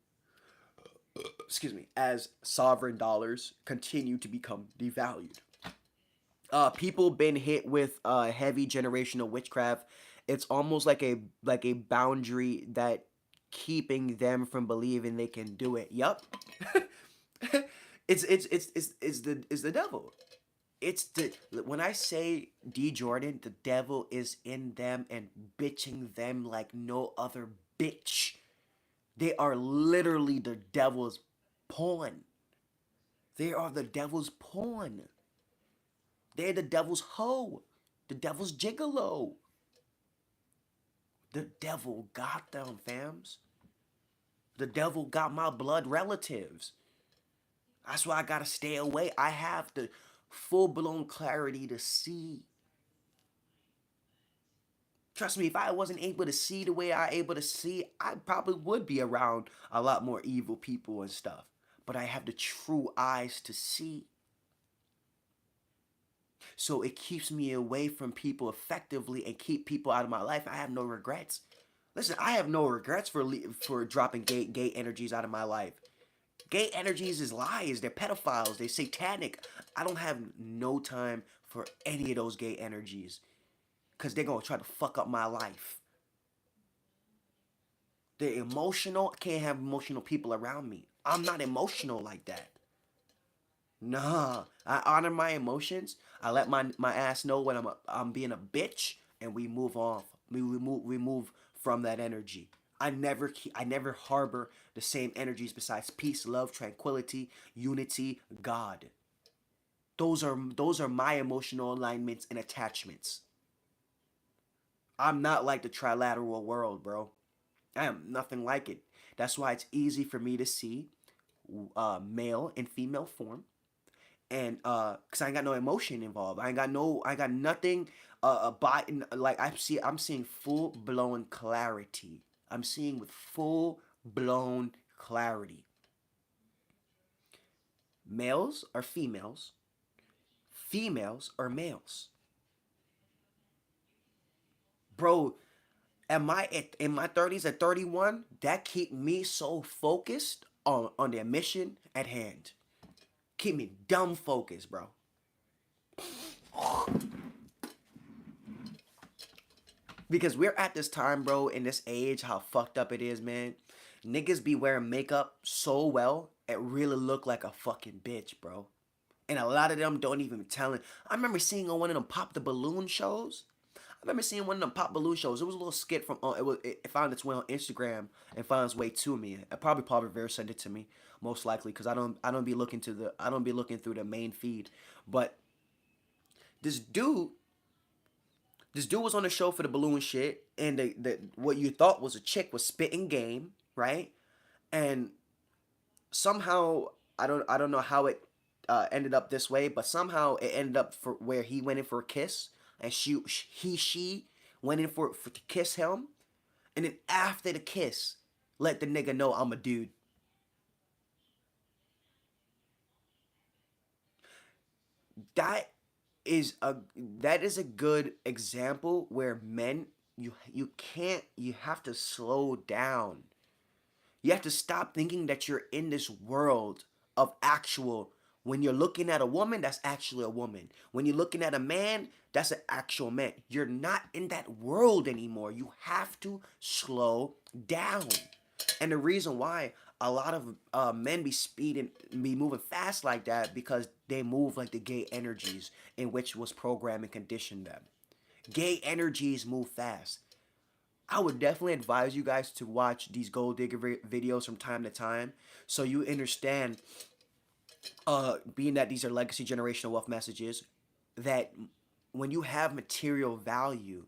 A: excuse me, as sovereign dollars continue to become devalued. People been hit with heavy generational witchcraft. It's almost like a boundary that keeping them from believing they can do it. Yup. It's the devil. It's the when I say D Jordan, the devil is in them and bitching them like no other bitch. They are literally the devil's pawn. They are the devil's pawn. They're the devil's hoe. The devil's gigolo. The devil got them, fams. The devil got my blood relatives. That's why I gotta stay away. I have the full-blown clarity to see. Trust me, if I wasn't able to see the way I'm able to see, I probably would be around a lot more evil people and stuff. But I have the true eyes to see. So it keeps me away from people effectively and keep people out of my life. I have no regrets. Listen, I have no regrets for dropping gay energies out of my life. Gay energies is lies. They're pedophiles. They're satanic. I don't have no time for any of those gay energies. Because they're going to try to fuck up my life. They're emotional. I can't have emotional people around me. I'm not emotional like that. Nah. I honor my emotions. I let my ass know when I'm being a bitch. And we move off. We move from that energy. I never harbor the same energies besides peace, love, tranquility, unity, God. Those are my emotional alignments and attachments. I'm not like the trilateral world, bro. I am nothing like it. That's why it's easy for me to see male and female form, and cause I ain't got no emotion involved. I got nothing about like I'm seeing full blown clarity. I'm seeing with full blown clarity. Males are females. Females are males. Bro, in my 30s at 31, that keep me so focused on their mission at hand. Keep me dumb focused, bro. Because we're at this time, bro, in this age, how fucked up it is, man. Niggas be wearing makeup so well, it really look like a fucking bitch, bro. And a lot of them don't even tell it. I remember seeing on one of them pop the balloon shows. I remember seeing one of them pop balloon shows. It was a little skit from it found its way on Instagram and found its way to me. I probably reverse sent it to me, most likely, because I don't be looking through the main feed. But this dude This dude was on the show for the balloon shit, and what you thought was a chick was spitting game, right? And somehow I don't know how it ended up this way, but somehow it ended up for where he went in for a kiss, and she went in for to kiss him, and then after the kiss, let the nigga know I'm a dude. That that is a good example where men, you have to slow down. You have to stop thinking that you're in this world of actual. When you're looking at a woman, that's actually a woman. When you're looking at a man, that's an actual man. You're not in that world anymore. You have to slow down. And the reason why a lot of men be moving fast like that, because they move like the gay energies in which was programmed and conditioned them. Gay energies move fast. I would definitely advise you guys to watch these gold digger videos from time to time, so you understand, being that these are legacy generational wealth messages, that when you have material value,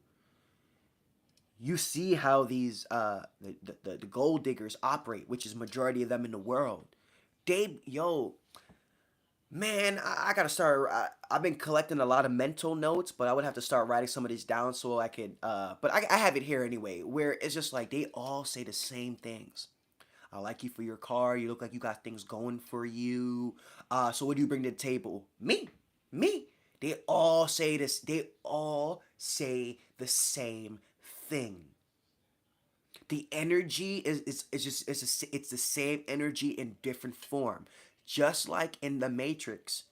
A: you see how these the gold diggers operate, which is majority of them in the world. Man, I gotta start. I've been collecting a lot of mental notes, but I would have to start writing some of these down so I could. But I have it here anyway, where it's just like they all say the same things. I like you for your car. You look like you got things going for you. So what do you bring to the table? Me. They all say this. They all say the same thing. The energy is just it's the same energy in different form, just like in the Matrix.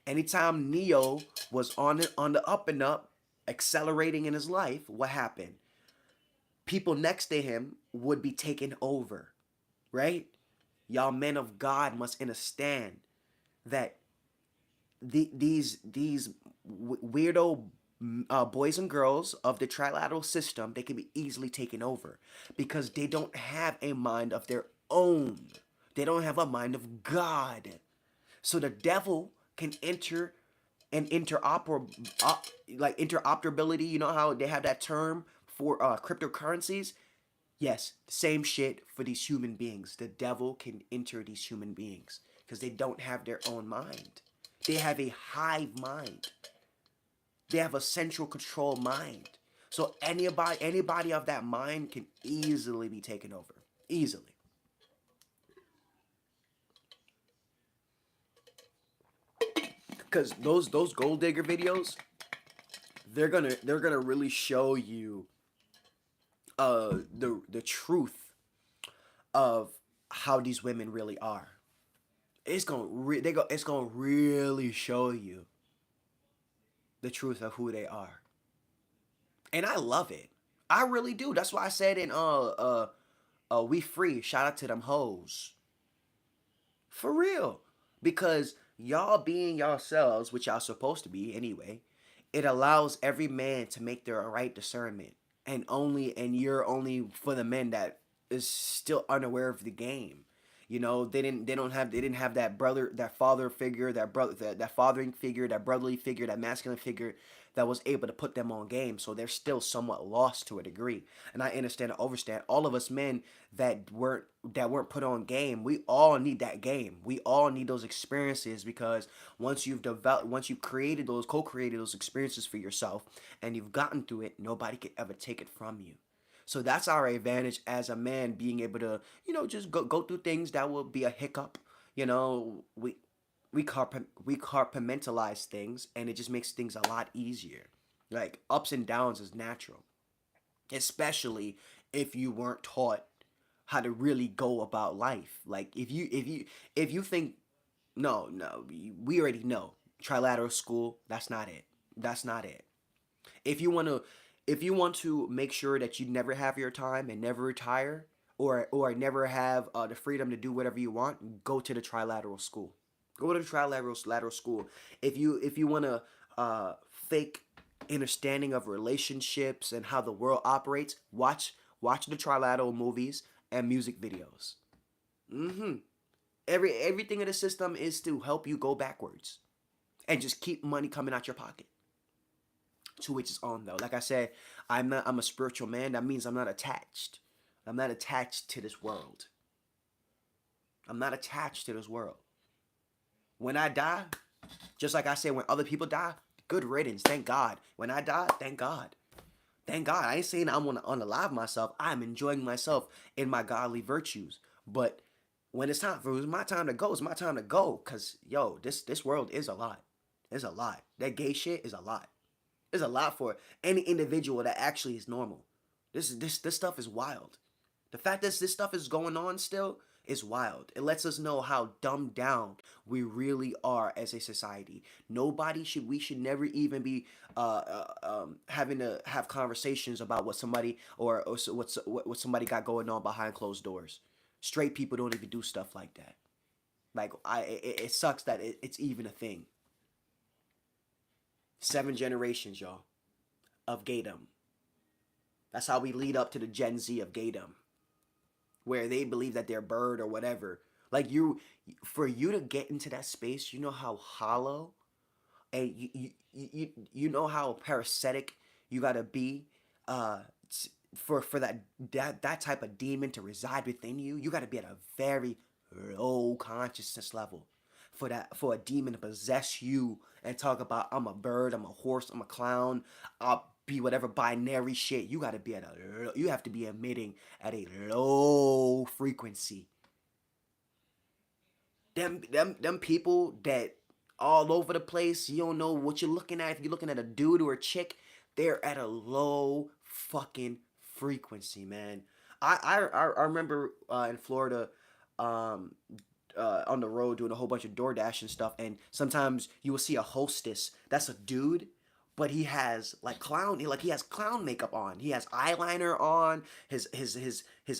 A: Anytime Neo was on the up and up, accelerating in his life, what happened? People next to him would be taken over, right? Y'all men of God must understand that these weirdo boys and girls of the trilateral system, they can be easily taken over because they don't have a mind of their own. They don't have a mind of God. So the devil can enter and like interoperability. You know how they have that term for cryptocurrencies? Yes, same shit for these human beings. The devil can enter these human beings because they don't have their own mind. They have a hive mind. They have a central control mind. So anybody of that mind can easily be taken over. Easily. Because those gold digger videos, they're gonna really show you the truth of how these women really are. It's gonna really show you the truth of who they are, and I love it. I really do. That's why I said in we free. Shout out to them hoes, for real, because y'all being yourselves, which y'all supposed to be anyway, it allows every man to make their right discernment, and you're only for the men that is still unaware of the game. You know, they didn't have that brother, that father figure, that fathering figure, that brotherly figure, that masculine figure that was able to put them on game. So they're still somewhat lost to a degree. And I understand and overstand all of us men that weren't put on game. We all need that game. We all need those experiences, because once you've created those, co-created those experiences for yourself, and you've gotten through it, nobody could ever take it from you. So that's our advantage as a man, being able to, just go through things that will be a hiccup. You know, we compartmentalize things, and it just makes things a lot easier. Like, ups and downs is natural, especially if you weren't taught how to really go about life. Like, if you think, no, we already know trilateral school. That's not it. That's not it. If you want to, if you want to make sure that you never have your time and never retire, or never have the freedom to do whatever you want, go to the trilateral school. Go to the trilateral school. If you want to fake understanding of relationships and how the world operates, watch the trilateral movies and music videos. Mm-hmm. Everything in the system is to help you go backwards and just keep money coming out your pocket. To each his own, though. Like I said, I'm a spiritual man. That means I'm not attached. I'm not attached to this world. I'm not attached to this world. When I die, just like I said, when other people die, good riddance. Thank God. When I die, thank God. Thank God. I ain't saying I'm gonna unalive myself. I'm enjoying myself in my godly virtues. But when it's time for it's my time to go, it's my time to go. Cause yo, this world is a lot. It's a lot. That gay shit is a lot. It's a lot for any individual that actually is normal. This stuff is wild. The fact that this stuff is going on still is wild. It lets us know how dumbed down we really are as a society. We should never even be having to have conversations about what somebody or what somebody got going on behind closed doors. Straight people don't even do stuff like that. Like it sucks that it's even a thing. 7 generations, y'all, of gaydom. That's how we lead up to the Gen Z of gaydom, where they believe that they're bird or whatever. Like for you to get into that space, you know how hollow and you know how parasitic you gotta be, uh, for that type of demon to reside within you. You gotta be at a very low consciousness level for a demon to possess you and talk about I'm a bird, I'm a horse, I'm a clown, I'll be whatever binary shit. You have to be emitting at a low frequency. Them people that all over the place, you don't know what you're looking at. If you're looking at a dude or a chick, they're at a low fucking frequency, man. I remember in Florida, um, on the road doing a whole bunch of DoorDash and stuff, and sometimes you will see a hostess that's a dude, but he has he has clown makeup on. He has eyeliner on. His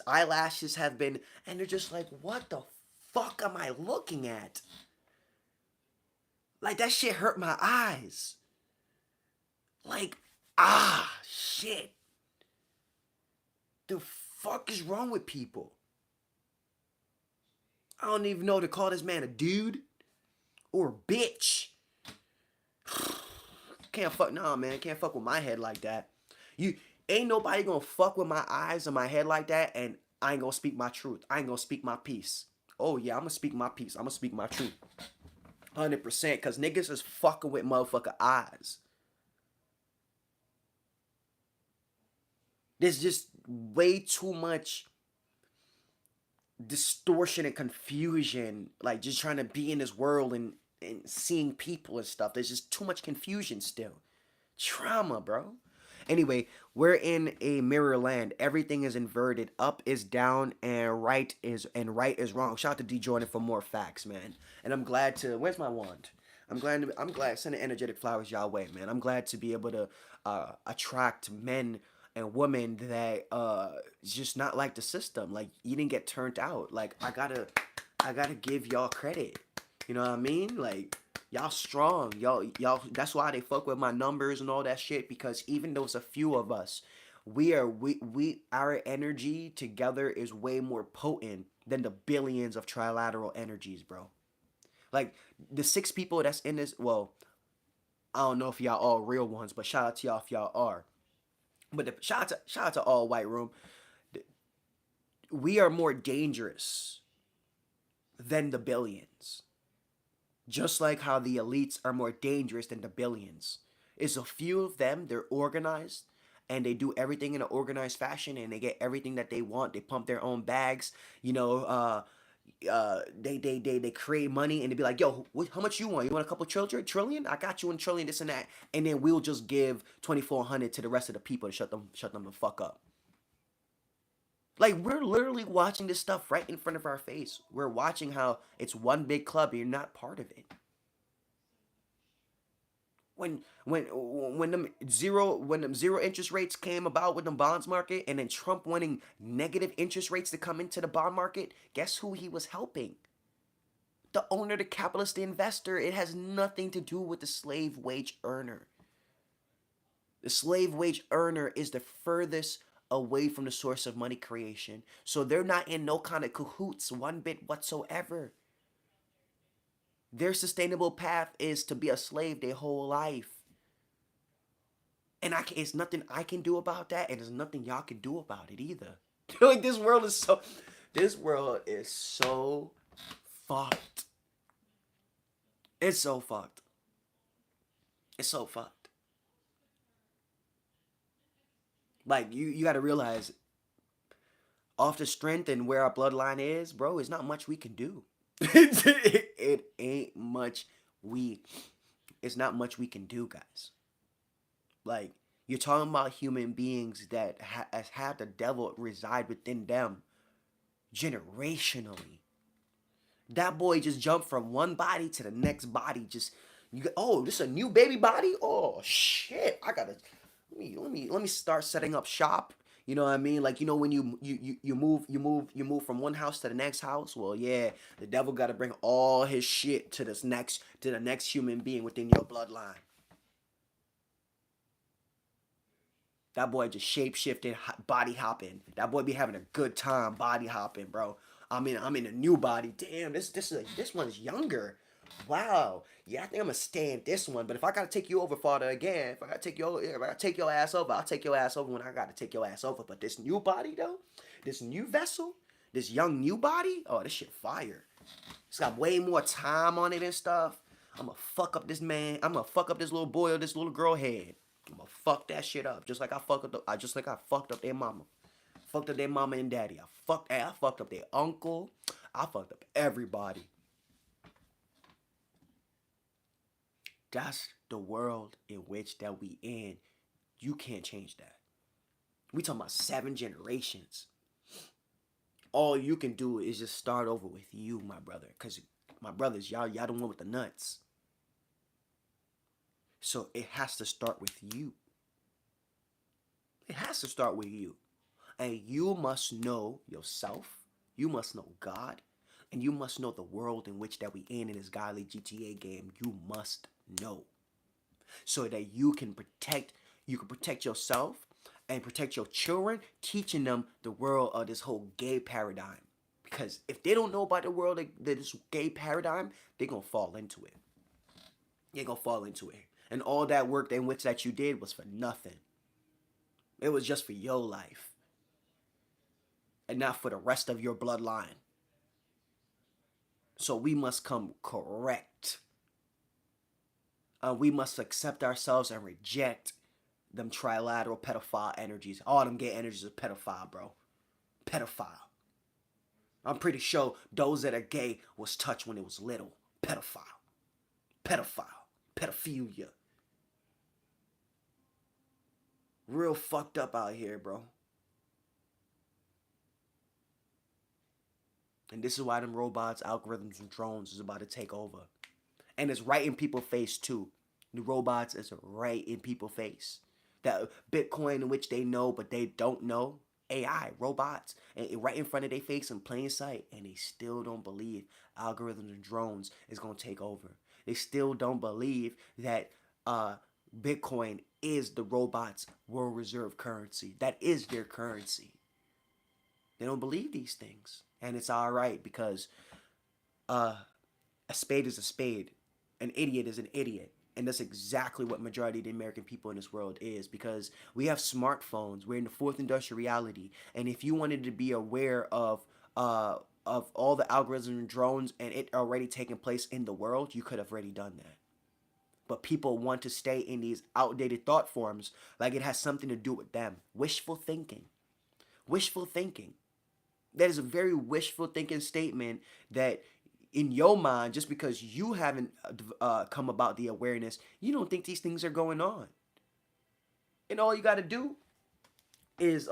A: eyelashes have been, and they're just like, what the fuck am I looking at? Like that shit hurt my eyes. Like, shit. The fuck is wrong with people? I don't even know to call this man a dude or a bitch. Can't fuck, nah, man. Can't fuck with my head like that. You ain't nobody gonna fuck with my eyes and my head like that, and I ain't gonna speak my truth. I ain't gonna speak my piece. Oh yeah, I'm gonna speak my piece. I'm gonna speak my truth. 100%, cause niggas is fucking with motherfucker eyes. There's just way too much distortion and confusion, like just trying to be in this world and seeing people and stuff. There's just too much confusion still. Trauma, bro. Anyway, we're in a mirror land. Everything is inverted. Up is down and right is wrong. Shout out to D Jordan for more facts, man. And I'm glad to where's my wand? I'm glad sending energetic flowers y'all way, man. I'm glad to be able to attract men and women that just not like the system. Like you didn't get turned out. Like I gotta give y'all credit. You know what I mean? Like y'all strong. Y'all that's why they fuck with my numbers and all that shit, because even though it's a few of us, our energy together is way more potent than the billions of trilateral energies, bro. Like the 6 people that's in this, well, I don't know if y'all all real ones, but shout out to y'all if y'all are. But shout out to all white room. We are more dangerous than the billions. Just like how the elites are more dangerous than the billions. It's a few of them, they're organized, and they do everything in an organized fashion, and they get everything that they want. They pump their own bags, they create money, and they be like, yo, how much you want? You want a couple trillion? I got you in trillion, this and that, and then we'll just give 2,400 to the rest of the people to shut them the fuck up. Like we're literally watching this stuff right in front of our face. We're watching how it's one big club and you're not part of it. When them zero interest rates came about with the bonds market, and then Trump wanting negative interest rates to come into the bond market, guess who he was helping? The owner, the capitalist, the investor. It has nothing to do with the slave wage earner. The slave wage earner is the furthest away from the source of money creation. So they're not in no kind of cahoots one bit whatsoever. Their sustainable path is to be a slave their whole life. And it's nothing I can do about that, and there's nothing y'all can do about it either. Like this world is so fucked. It's so fucked. It's so fucked. Like you got to realize, off the strength and where our bloodline is, bro, it's not much we can do. It ain't much we. It's not much we can do, guys. Like, you're talking about human beings that has had the devil reside within them generationally. That boy just jumped from one body to the next body. This is a new baby body. Oh shit! I gotta let me start setting up shop. You know what I mean? Like, you know, when you move from one house to the next house. Well, yeah, the devil got to bring all his shit to the next human being within your bloodline. That boy just shape shifting, body hopping. That boy be having a good time body hopping, bro. I'm in a new body. Damn, this one's younger. Wow. Yeah, I think I'm gonna stay in this one. But if I gotta take you over, Father, again, if I gotta take your ass over, I'll take your ass over when I gotta take your ass over. But this new body though, this new vessel, this young new body, oh, this shit fire. It's got way more time on it and stuff. I'm gonna fuck up this man. I'm gonna fuck up this little boy or this little girl head. I'm gonna fuck that shit up, just like I fucked up their mama. Fucked up their mama and daddy. I fucked up their uncle. I fucked up everybody. That's the world in which that we in. You can't change that. We talking about 7 generations. All you can do is just start over with you, my brother. Cause my brothers, y'all the one with the nuts. So it has to start with you. It has to start with you. And you must know yourself. You must know God. And you must know the world in which that we in this godly GTA game. You must know. So that you can protect yourself and protect your children, teaching them the world of this whole gay paradigm. Because if they don't know about the world of this gay paradigm, they're going to fall into it. They're going to fall into it. And all that work in which that you did was for nothing. It was just for your life. And not for the rest of your bloodline. So we must come correct. We must accept ourselves and reject them trilateral pedophile energies. All them gay energies are pedophile, bro. Pedophile. I'm pretty sure those that are gay was touched when it was little. Pedophile. Pedophile. Pedophilia. Real fucked up out here, bro. And this is why them robots, algorithms, and drones is about to take over. And it's right in people's face, too. The robots is right in people's face. That Bitcoin in which they know, but they don't know. AI, robots, and right in front of their face in plain sight. And they still don't believe algorithms and drones is going to take over. They still don't believe that Bitcoin is the robots' world reserve currency. That is their currency. They don't believe these things. And it's all right, because a spade is a spade. An idiot is an idiot. And that's exactly what majority of the American people in this world is, because we have smartphones. We're in the 4th industrial reality. And if you wanted to be aware of all the algorithms and drones and it already taking place in the world, you could have already done that. But people want to stay in these outdated thought forms like it has something to do with them. Wishful thinking. Wishful thinking. That is a very wishful thinking statement that in your mind, just because you haven't come about the awareness, you don't think these things are going on. And all you got to do is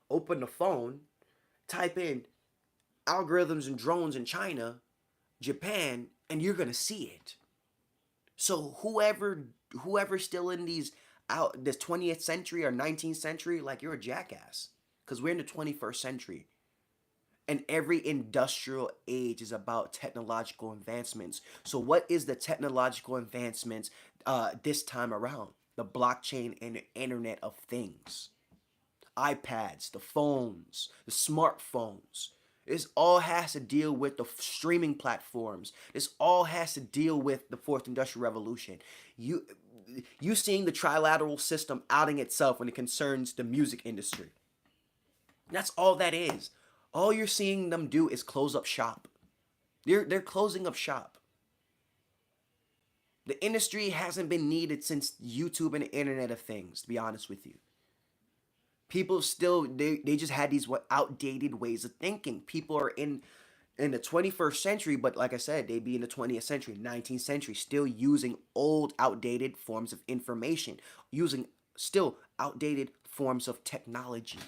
A: open the phone, type in algorithms and drones in China, Japan, and you're going to see it. So whoever's still in this 20th century or 19th century, like, you're a jackass. Because we're in the 21st century. And every industrial age is about technological advancements. So what is the technological advancements this time around? The blockchain and the Internet of Things. iPads, the phones, the smartphones. This all has to deal with the streaming platforms. This all has to deal with the 4th Industrial Revolution. you seeing the trilateral system outing itself when it concerns the music industry. That's all that is. All you're seeing them do is close up shop. They're closing up shop. The industry hasn't been needed since YouTube and the Internet of Things, to be honest with you. People still, they just had these outdated ways of thinking. People are in the 21st century, but like I said, they be in the 20th century, 19th century, still using old, outdated forms of information, using still outdated forms of technology.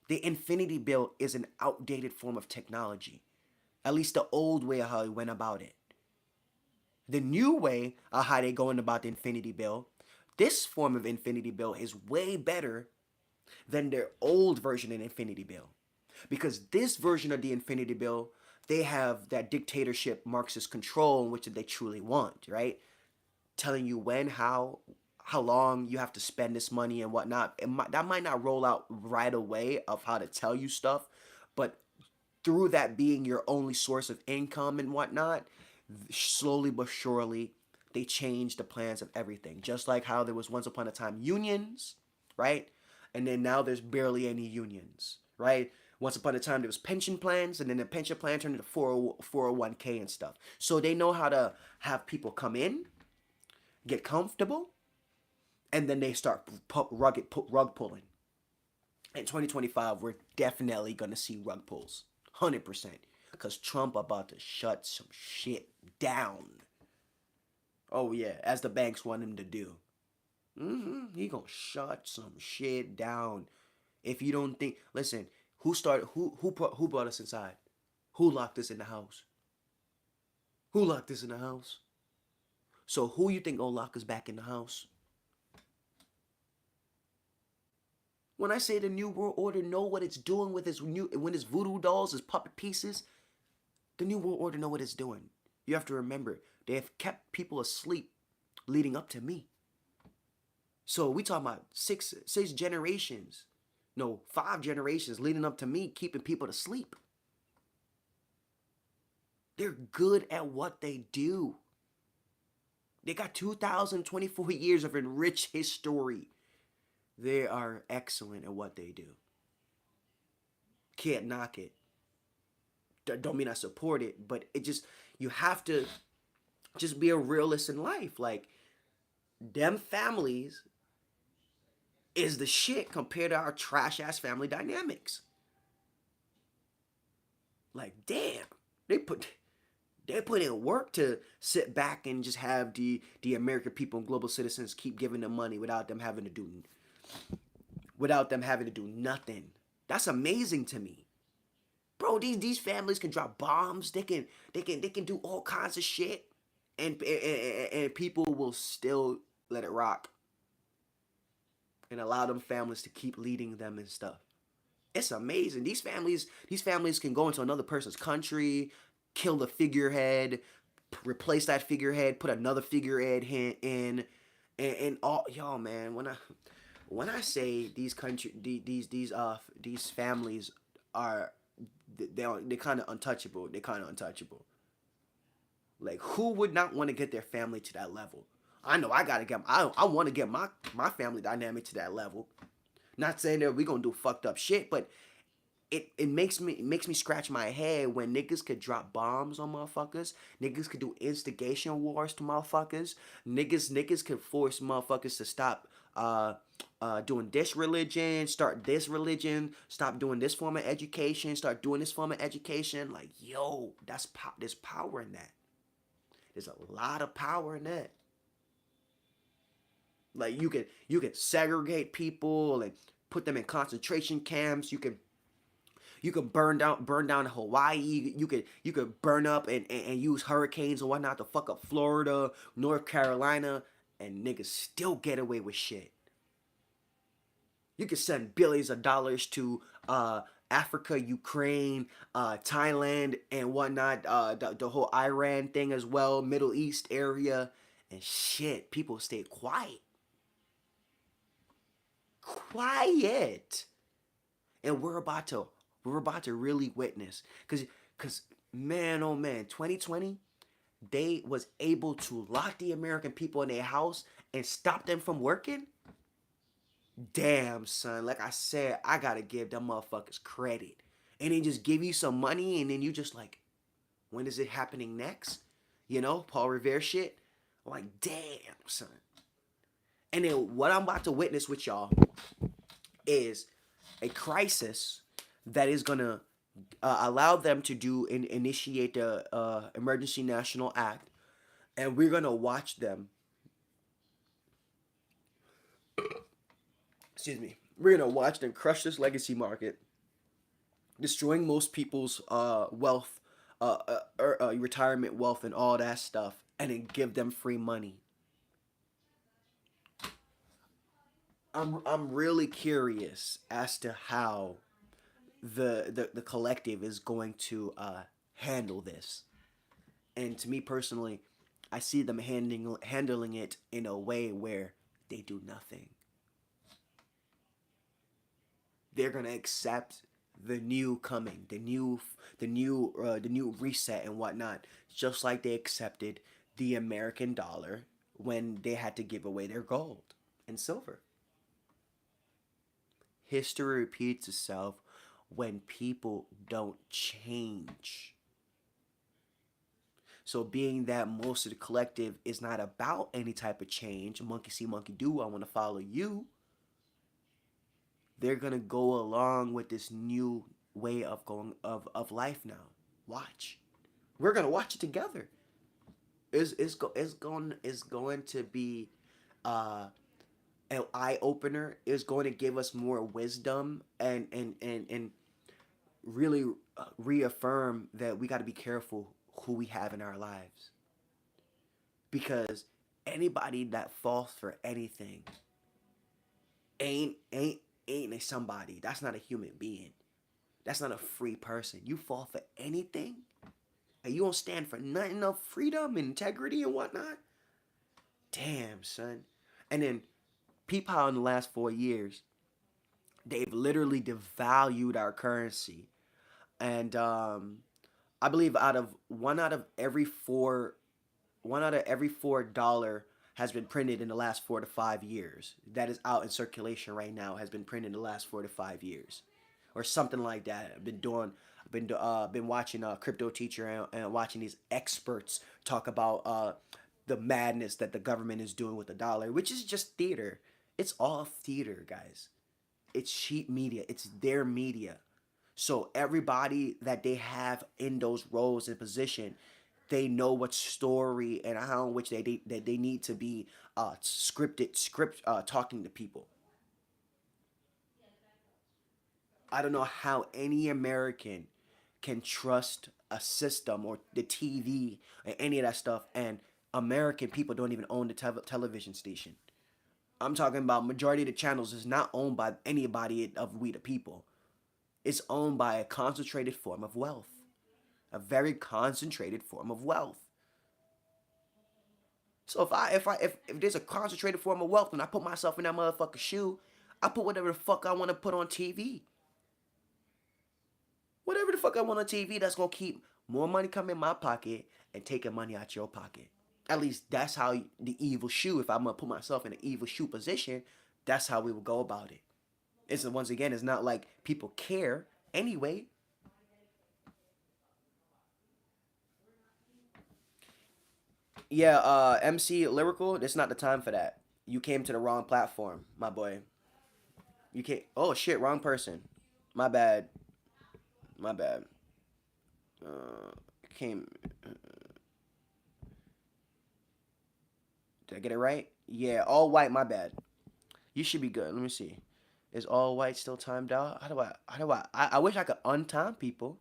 A: The infinity bill is an outdated form of technology, at least the old way of how he went about it. The new way of how they going about the infinity bill, this form of infinity bill is way better than their old version of infinity bill. Because this version of the infinity bill, they have that dictatorship Marxist control in which they truly want, right? Telling you when, how long you have to spend this money and whatnot. That might not roll out right away of how to tell you stuff, but through that being your only source of income and whatnot, slowly but surely, they change the plans of everything. Just like how there was once upon a time unions, right? And then now there's barely any unions, right? Once upon a time there was pension plans, and then the pension plan turned into 401k and stuff. So they know how to have people come in, get comfortable, and then they start rug pulling. In 2025, we're definitely gonna see rug pulls, 100%, because Trump about to shut some shit down. Oh yeah, as the banks want him to do. He gonna shut some shit down. If you don't think, listen, who brought us inside? Who locked us in the house? Who locked us in the house? So who you think gonna lock us back in the house? When I say the New World Order know what it's doing with its voodoo dolls, its puppet pieces, the New World Order know what it's doing. You have to remember, they have kept people asleep leading up to me. So we talking about six generations, no, 5 generations leading up to me, keeping people to sleep. They're good at what they do. They got 2,024 years of enriched history. They are excellent at what they do. Can't knock it. Don't mean I support it, but it just, you have to just be a realist in life. Like, them families is the shit compared to our trash ass family dynamics. Like, damn, they put in work to sit back and just have the American people and global citizens keep giving them money without them having to do nothing. That's amazing to me. Bro, these families can drop bombs, they can do all kinds of shit, and people will still let it rock and allow them families to keep leading them and stuff. It's amazing. These families can go into another person's country, kill the figurehead, replace that figurehead, put another figurehead in, and all, yo, man. When I say these families are, they're kind of untouchable. Like, who would not want to get their family to that level? I know I want to get my family dynamic to that level. Not saying that we gonna do fucked up shit, but it makes me scratch my head when niggas could drop bombs on motherfuckers. Niggas could do instigation wars to motherfuckers. Niggas could force motherfuckers to stop doing this religion, start this religion, stop doing this form of education, start doing this form of education. Like, yo, there's power in that. There's a lot of power in that. Like, you can segregate people and put them in concentration camps. You can burn down Hawaii. You could burn up and use hurricanes and whatnot to fuck up Florida, North Carolina, and niggas still get away with shit. You could send billions of dollars to Africa, Ukraine, Thailand, and whatnot. The whole Iran thing as well, Middle East area, and shit. People stay quiet. And we're about to really witness, cause man, oh man, 2020, they was able to lock the American people in their house and stop them from working, damn, son, like I said, I gotta give them motherfuckers credit. And then just give you some money, and then you just like, when is it happening next? You know, Paul Revere shit. I'm like, damn, son. And then what I'm about to witness with y'all is a crisis that is gonna allow them to initiate the Emergency National Act, and we're gonna watch them. Excuse me. We're gonna watch them crush this legacy market, destroying most people's wealth, retirement wealth, and all that stuff, and then give them free money. I'm really curious as to how the collective is going to handle this. And to me personally, I see them handling it in a way where they do nothing. They're gonna accept the new coming, the new reset and whatnot, just like they accepted the American dollar when they had to give away their gold and silver. History repeats itself when people don't change. So being that most of the collective is not about any type of change, monkey see, monkey do, I want to follow you, they're gonna go along with this new way of of life now. Watch. We're gonna watch it together. It's going to be an eye opener. It's going to give us more wisdom and really reaffirm that we got to be careful who we have in our lives, because anybody that falls for anything ain't a somebody. That's not a human being. That's not a free person. You fall for anything and you don't stand for nothing of freedom and integrity and whatnot. Damn, son. And then peep how in the last 4 years they've literally devalued our currency. And I believe one out of every $4 has been printed in the last 4 to 5 years. That is out in circulation right now. Has been printed in the last 4 to 5 years, or something like that. Been watching a crypto teacher and watching these experts talk about the madness that the government is doing with the dollar, which is just theater. It's all theater, guys. It's cheap media. It's their media. So everybody that they have in those roles and position, they know what story and how in which they need to be talking to people. I don't know how any American can trust a system or the TV or any of that stuff, and American people don't even own the television station. I'm talking about majority of the channels is not owned by anybody of we the people. It's owned by a concentrated form of wealth. A very concentrated form of wealth. So if there's a concentrated form of wealth and I put myself in that motherfucking shoe, I put whatever the fuck I want to put on TV. Whatever the fuck I want on TV that's gonna keep more money coming in my pocket and taking money out your pocket. At least that's how the evil shoe, if I'm gonna put myself in an evil shoe position, that's how we will go about it. It's once again, it's not like people care anyway. Yeah, MC Lyrical, it's not the time for that. You came to the wrong platform, my boy. You can't. Oh shit, wrong person. My bad. My bad. Came. Did I get it right? Yeah, all white. My bad. You should be good. Let me see. Is all white still timed out? I wish I could untime people.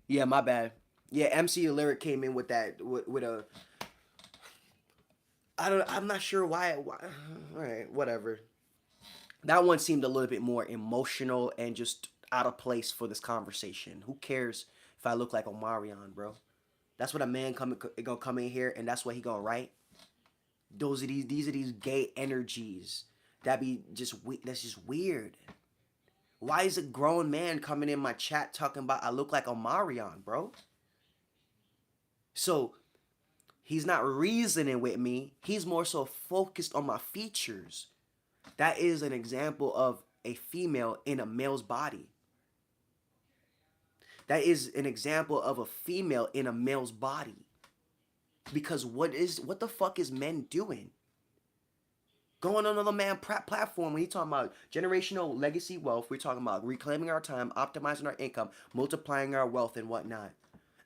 A: Yeah, my bad. Yeah, MC Lyric came in with that with a. I'm not sure why. All right, whatever. That one seemed a little bit more emotional and just out of place for this conversation. Who cares if I look like Omarion, bro? That's what a man gonna come in here and that's what he gonna write. These are these gay energies that be just that's just weird. Why is a grown man coming in my chat talking about I look like Omarion, bro? So He's not reasoning with me. He's more so focused on my features. That is an example of a female in a male's body. That is an example of a female in a male's body. Because what the fuck is men doing? Going on another man platform when he talking about generational legacy wealth, we're talking about reclaiming our time, optimizing our income, multiplying our wealth and whatnot.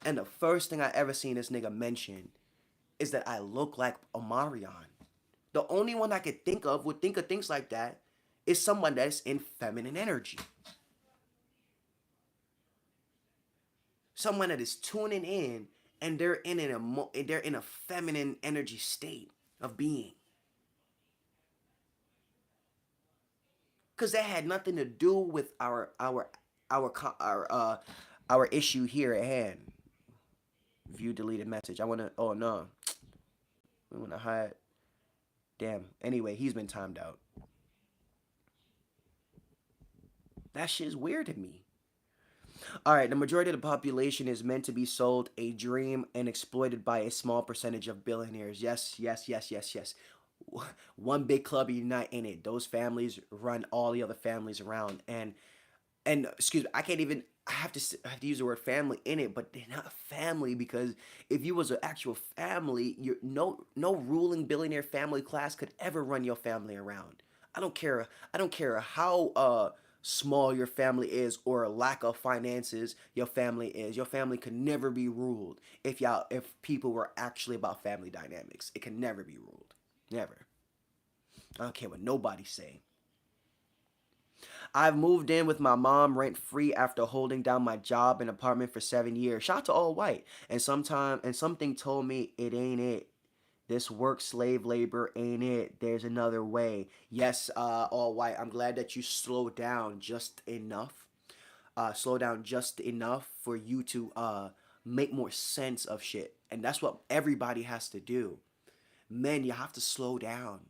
A: And the first thing I ever seen this nigga mention is that I look like Omarion. The only one I could think of would think of things like that is someone that's in feminine energy. Someone that is tuning in and they're in a feminine energy state of being. Because that had nothing to do with our issue here at hand. View deleted message. I wanna. Oh no, we wanna hide. Damn. Anyway, he's been timed out. That shit is weird to me. All right, the majority of the population is meant to be sold a dream and exploited by a small percentage of billionaires. Yes, yes, yes, yes, yes. One big club unite in it. Those families run all the other families around, and excuse me, I have to use the word family in it, but they're not family because if you was an actual family, you no ruling billionaire family class could ever run your family around. I don't care how small your family is or lack of finances your family is. Your family could never be ruled if people were actually about family dynamics. It can never be ruled. Never. I don't care what nobody say. I've moved in with my mom rent free after holding down my job and apartment for 7 years. Shout out to All White. And something told me it ain't it. This work slave labor ain't it. There's another way. Yes, All White. I'm glad that you slowed down just enough. Slow down just enough for you to make more sense of shit. And that's what everybody has to do. Men, you have to slow down.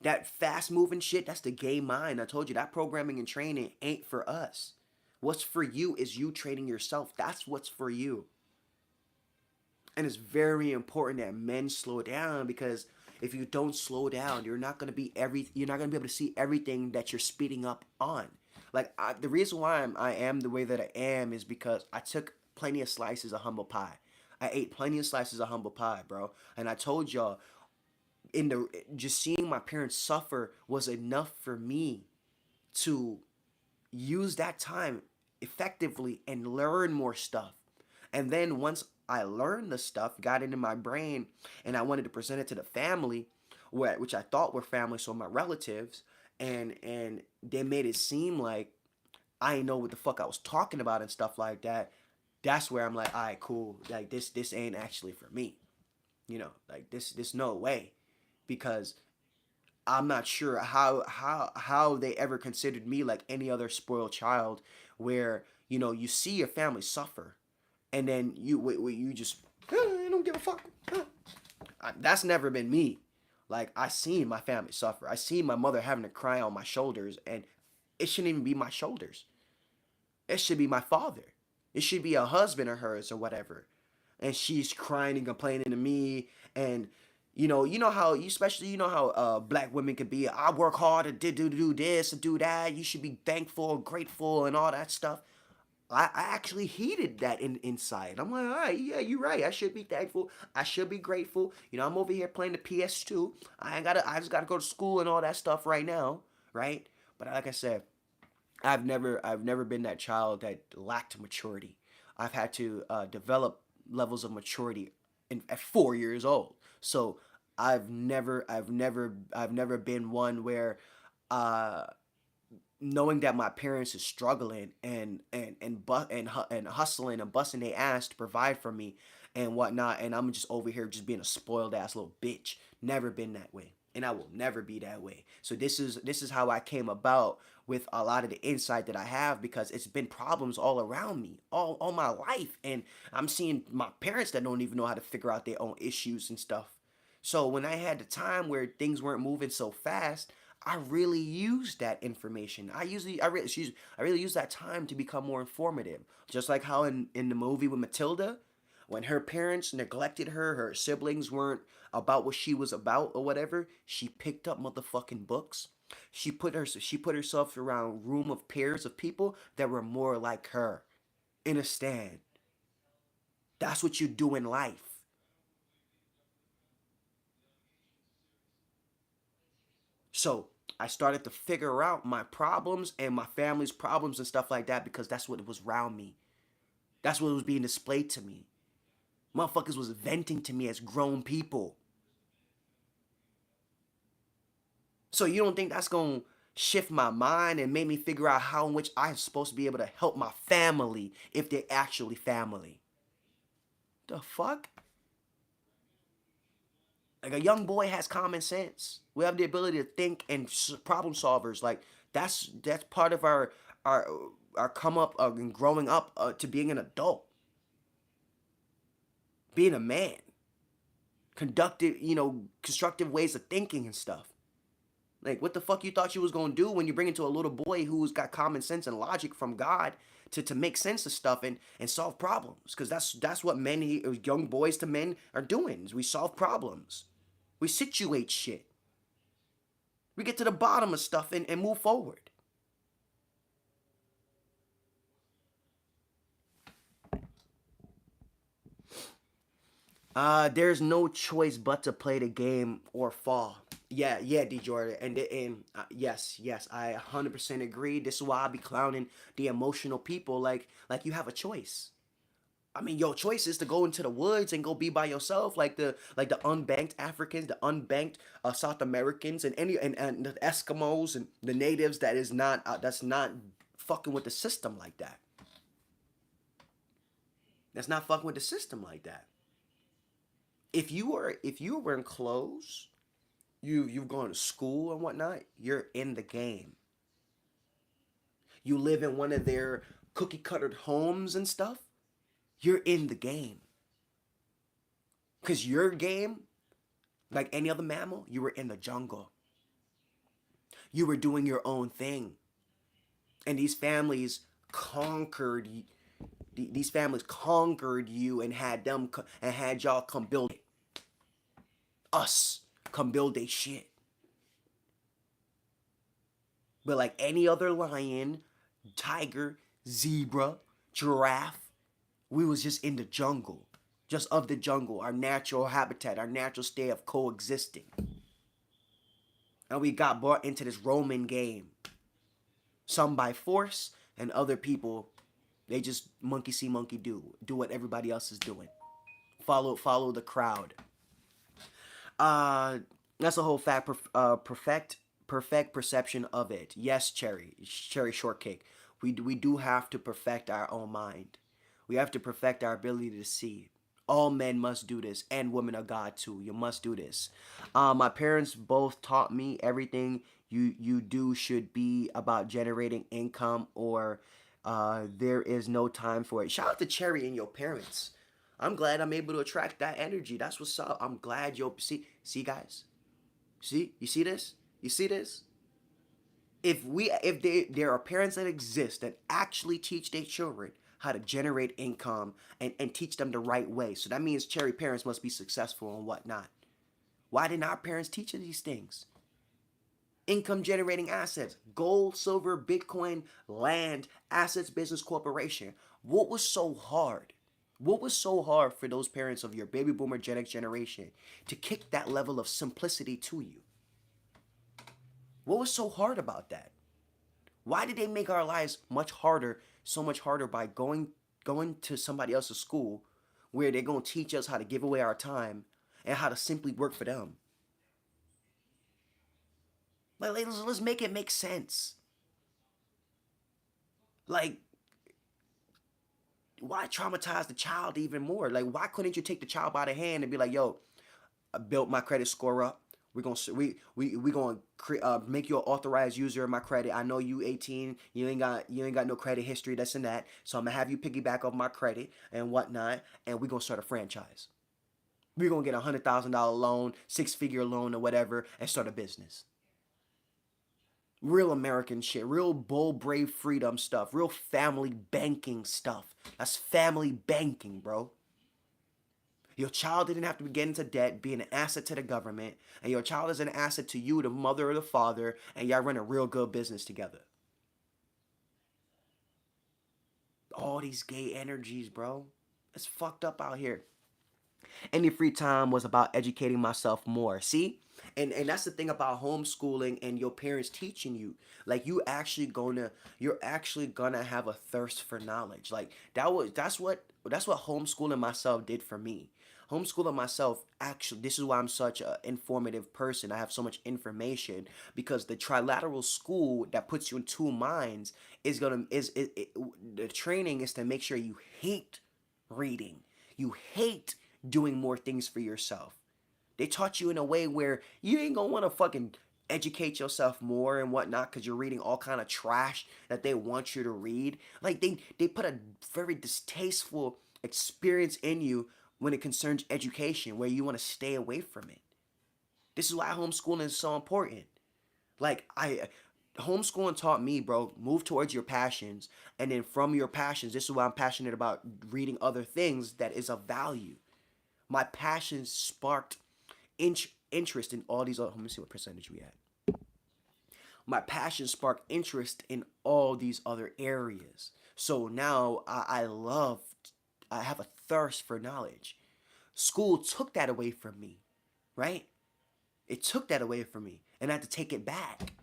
A: That fast moving shit, that's the gay mind. I told you that programming and training ain't for us. What's for you is you training yourself. That's what's for you. And it's very important that men slow down because if you don't slow down, you're not gonna be able to see everything that you're speeding up on. Like the reason why I am the way that I am is because I took plenty of slices of humble pie. I ate plenty of slices of humble pie, bro. And I told y'all just seeing my parents suffer was enough for me to use that time effectively and learn more stuff. And then once I learned the stuff, got into my brain, and I wanted to present it to the family, which I thought were family, so my relatives, and they made it seem like I didn't know what the fuck I was talking about and stuff like that. That's where I'm like, all right, cool. Like this ain't actually for me. Like this no way, because I'm not sure how they ever considered me like any other spoiled child, where you see your family suffer, and then you just I don't give a fuck. That's never been me. Like I seen my family suffer. I seen my mother having to cry on my shoulders, and it shouldn't even be my shoulders. It should be my father. It should be a husband of hers or whatever, and she's crying and complaining to me, and you know how black women could be. I work hard to do this and do that. You should be thankful and grateful and all that stuff. I actually heeded that inside. I'm like, all right, yeah, you're right. I should be thankful. I should be grateful. I'm over here playing the PS2. I just gotta go to school and all that stuff right now, right? But like I said, I've never been that child that lacked maturity. I've had to develop levels of maturity at 4 years old. So I've never been one where uh, knowing that my parents is struggling and hustling and busting their ass to provide for me and whatnot, and I'm just over here just being a spoiled ass little bitch. Never been that way, and I will never be that way. So this is how I came about with a lot of the insight that I have, because it's been problems all around me all my life, and I'm seeing my parents that don't even know how to figure out their own issues and stuff. So when I had the time where things weren't moving so fast, I really used that information. I really use that time to become more informative. Just like how in the movie with Matilda, When her parents neglected her, her siblings weren't about what she was about or whatever, she picked up motherfucking books. She put herself around a room of peers of people that were more like her. Understand? That's what you do in life. So I started to figure out my problems and my family's problems and stuff like that because that's what was around me. That's what was being displayed to me. Motherfuckers was venting to me as grown people. So you don't think that's gonna shift my mind and make me figure out how in which I'm supposed to be able to help my family if they're actually family? The fuck? Like a young boy has common sense. We have the ability to think and problem solvers. Like that's part of our our come up and growing up to being an adult, being a man, conductive, constructive ways of thinking and stuff. Like, what the fuck you thought you was gonna do when you bring into a little boy who's got common sense and logic from God to make sense of stuff and solve problems? Because that's what men, young boys to men are doing. Is we solve problems, we situate shit, we get to the bottom of stuff and move forward. There's no choice but to play the game or fall. Yeah, D Jordan, and yes, I 100% agree. This is why I be clowning the emotional people. Like you have a choice. I mean, your choice is to go into the woods and go be by yourself, like the unbanked Africans, the unbanked South Americans, and the Eskimos and the natives that's not fucking with the system like that. That's not fucking with the system like that. If you were in clothes, you've gone to school and whatnot, you're in the game. You live in one of their cookie cuttered homes and stuff, you're in the game. Cause your game, like any other mammal, you were in the jungle. You were doing your own thing. And these families conquered you and had y'all come build us, come build a shit. But like any other lion, tiger, zebra, giraffe, we was just in the jungle. Just of the jungle, our natural habitat, our natural state of coexisting. And we got brought into this Roman game. Some by force, and other people, they just monkey see, monkey do. Do what everybody else is doing. Follow the crowd. Uh, that's a whole perfect perception of it. Yes, cherry shortcake. We do have to perfect our own mind. We have to perfect our ability to see. All men must do this, and women of God too. You must do this. My parents both taught me everything you do should be about generating income, or there is no time for it. Shout out to Cherry and your parents. I'm glad I'm able to attract that energy. That's what's up. I'm glad you'll see guys. See, you see this? You see this? There are parents that exist that actually teach their children how to generate income and teach them the right way. So that means cherry parents must be successful and whatnot. Why didn't our parents teach us these things? Income generating assets, gold, silver, Bitcoin, land, assets, business, corporation. What was so hard? What was so hard for those parents of your baby boomer Gen X generation to kick that level of simplicity to you? What was so hard about that? Why did they make our lives much harder, so much harder by going to somebody else's school where they're going to teach us how to give away our time and how to simply work for them? Like, let's make it make sense. Like, why traumatize the child even more? Like, why couldn't you take the child by the hand and be like, yo, I built my credit score up. We're gonna we gonna make you an authorized user of my credit. I know you 18. You ain't got no credit history. That's and that. So I'm gonna have you piggyback off my credit and whatnot, and we're gonna start a franchise. We're gonna get $100,000 loan, 6-figure loan or whatever, and start a business. Real American shit, real bold, brave freedom stuff, real family banking stuff. That's family banking, bro. Your child didn't have to get into debt, be an asset to the government, and your child is an asset to you, the mother or the father, and y'all run a real good business together. All these gay energies, bro. It's fucked up out here. Any free time was about educating myself more. See? And that's the thing about homeschooling and your parents teaching you. Like you're actually gonna have a thirst for knowledge. Like that's what homeschooling myself did for me. Homeschooling myself, actually, this is why I'm such an informative person. I have so much information because the trilateral school that puts you in two minds is gonna the training is to make sure you hate reading, you hate doing more things for yourself. They taught you in a way where you ain't gonna want to fucking educate yourself more and whatnot because you're reading all kind of trash that they want you to read. Like they put a very distasteful experience in you when it concerns education, where you want to stay away from it. This is why homeschooling is so important. Like I homeschooling taught me, bro, move towards your passions, and then from your passions, this is why I'm passionate about reading other things that is of value. My passion sparked interest in all these other. Let me see what percentage we at. My passion sparked interest in all these other areas. So now I have a thirst for knowledge. School took that away from me, right? It took that away from me, and I had to take it back.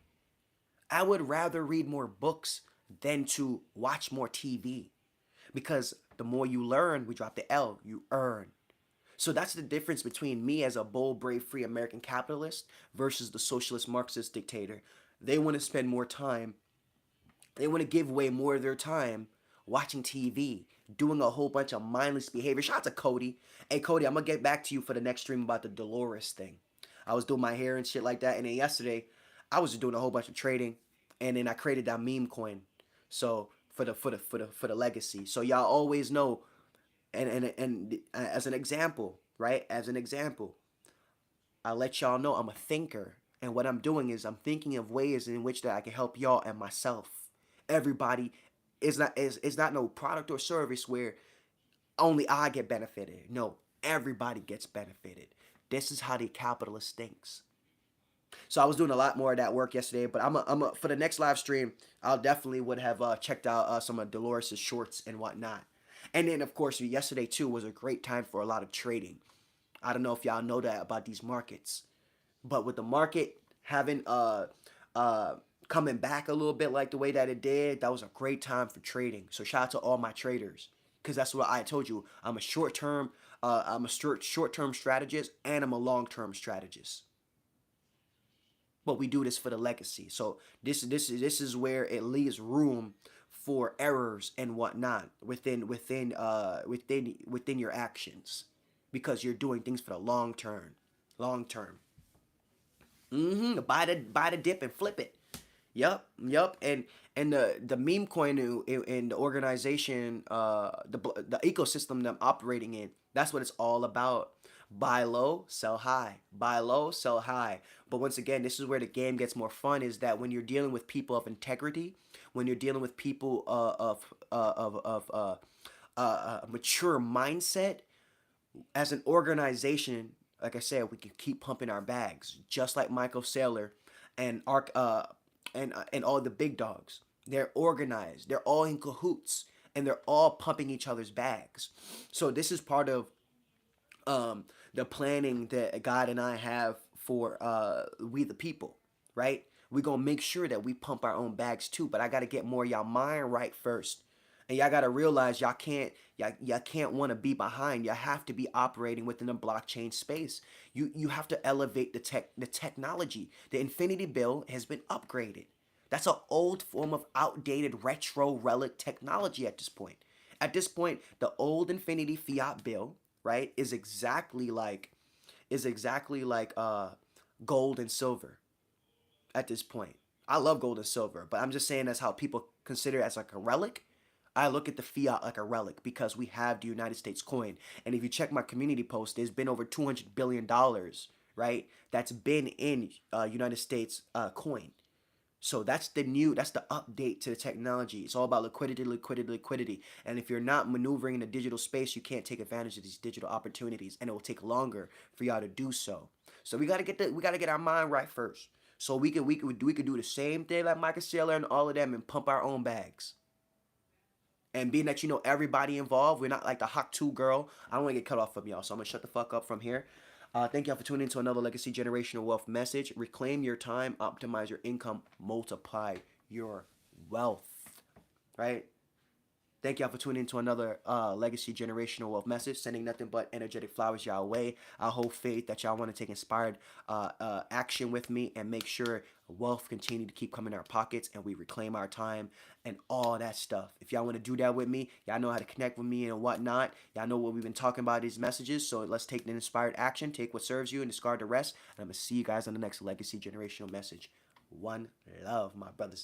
A: I would rather read more books than to watch more TV because the more you learn, we drop the L, you earn. So that's the difference between me as a bold, brave, free American capitalist versus the socialist Marxist dictator. They want to spend more time, they want to give away more of their time watching TV, doing a whole bunch of mindless behavior. Shout out to Cody. Hey, Cody, I'm going to get back to you for the next stream about the Dolores thing. I was doing my hair and shit like that. And then yesterday, I was just doing a whole bunch of trading. And then I created that meme coin. So for the legacy. So y'all always know, and as an example, right? As an example, I let y'all know I'm a thinker, and what I'm doing is I'm thinking of ways in which that I can help y'all and myself. Everybody is not no product or service where only I get benefited. No, everybody gets benefited. This is how the capitalist thinks. So I was doing a lot more of that work yesterday, but for the next live stream, I'll definitely would have checked out some of Dolores's shorts and whatnot. And then of course yesterday too was a great time for a lot of trading. I don't know if y'all know that about these markets, but with the market having uh coming back a little bit like the way that it did, that was a great time for trading. So shout out to all my traders, because that's what I told you. I'm a short term strategist, and I'm a long term strategist. But we do this for the legacy. So this is where it leaves room for errors and whatnot within your actions, because you're doing things for the long term. Long term. Buy the dip and flip it. Yup. And the meme coin in the organization, the ecosystem that I'm operating in, that's what it's all about. Buy low, sell high. Buy low, sell high. But once again, this is where the game gets more fun. Is that when you're dealing with people of integrity, when you're dealing with people of mature mindset, as an organization, like I said, we can keep pumping our bags, just like Michael Saylor and Ark and all the big dogs. They're organized. They're all in cahoots, and they're all pumping each other's bags. So this is part of the planning that God and I have for we the people, right? We're gonna make sure that we pump our own bags too. But I gotta get more of y'all mind right first. And y'all gotta realize y'all can't want to be behind. You have to be operating within the blockchain space. You have to elevate the technology. The Infinity Bill has been upgraded. That's an old form of outdated retro relic technology at this point. At this point, the old Infinity Fiat Bill, right, is exactly like gold and silver at this point. I love gold and silver, but I'm just saying that's how people consider it as like a relic. I look at the fiat like a relic because we have the United States coin. And if you check my community post, there's been over $200 billion, right? That's been in United States coin. So that's the update to the technology. It's all about liquidity, liquidity, liquidity. And if you're not maneuvering in the digital space, you can't take advantage of these digital opportunities, and it will take longer for y'all to do so. So we gotta get our mind right first. So we could do the same thing like Michael Saylor and all of them and pump our own bags. And being that you know everybody involved, we're not like the Hawk 2 girl. I don't want to get cut off from y'all, so I'm gonna shut the fuck up from here. Thank y'all for tuning into another Legacy Generational Wealth message. Reclaim your time, optimize your income, multiply your wealth. Right? Thank y'all for tuning into another Legacy Generational Wealth message. Sending nothing but energetic flowers y'all way. I hold faith that y'all want to take inspired action with me and make sure wealth continue to keep coming in our pockets and we reclaim our time and all that stuff. If y'all want to do that with me, y'all know how to connect with me and whatnot. Y'all know what we've been talking about these messages. So let's take the inspired action, take what serves you and discard the rest. And I'm going to see you guys on the next Legacy Generational message. One love, my brothers.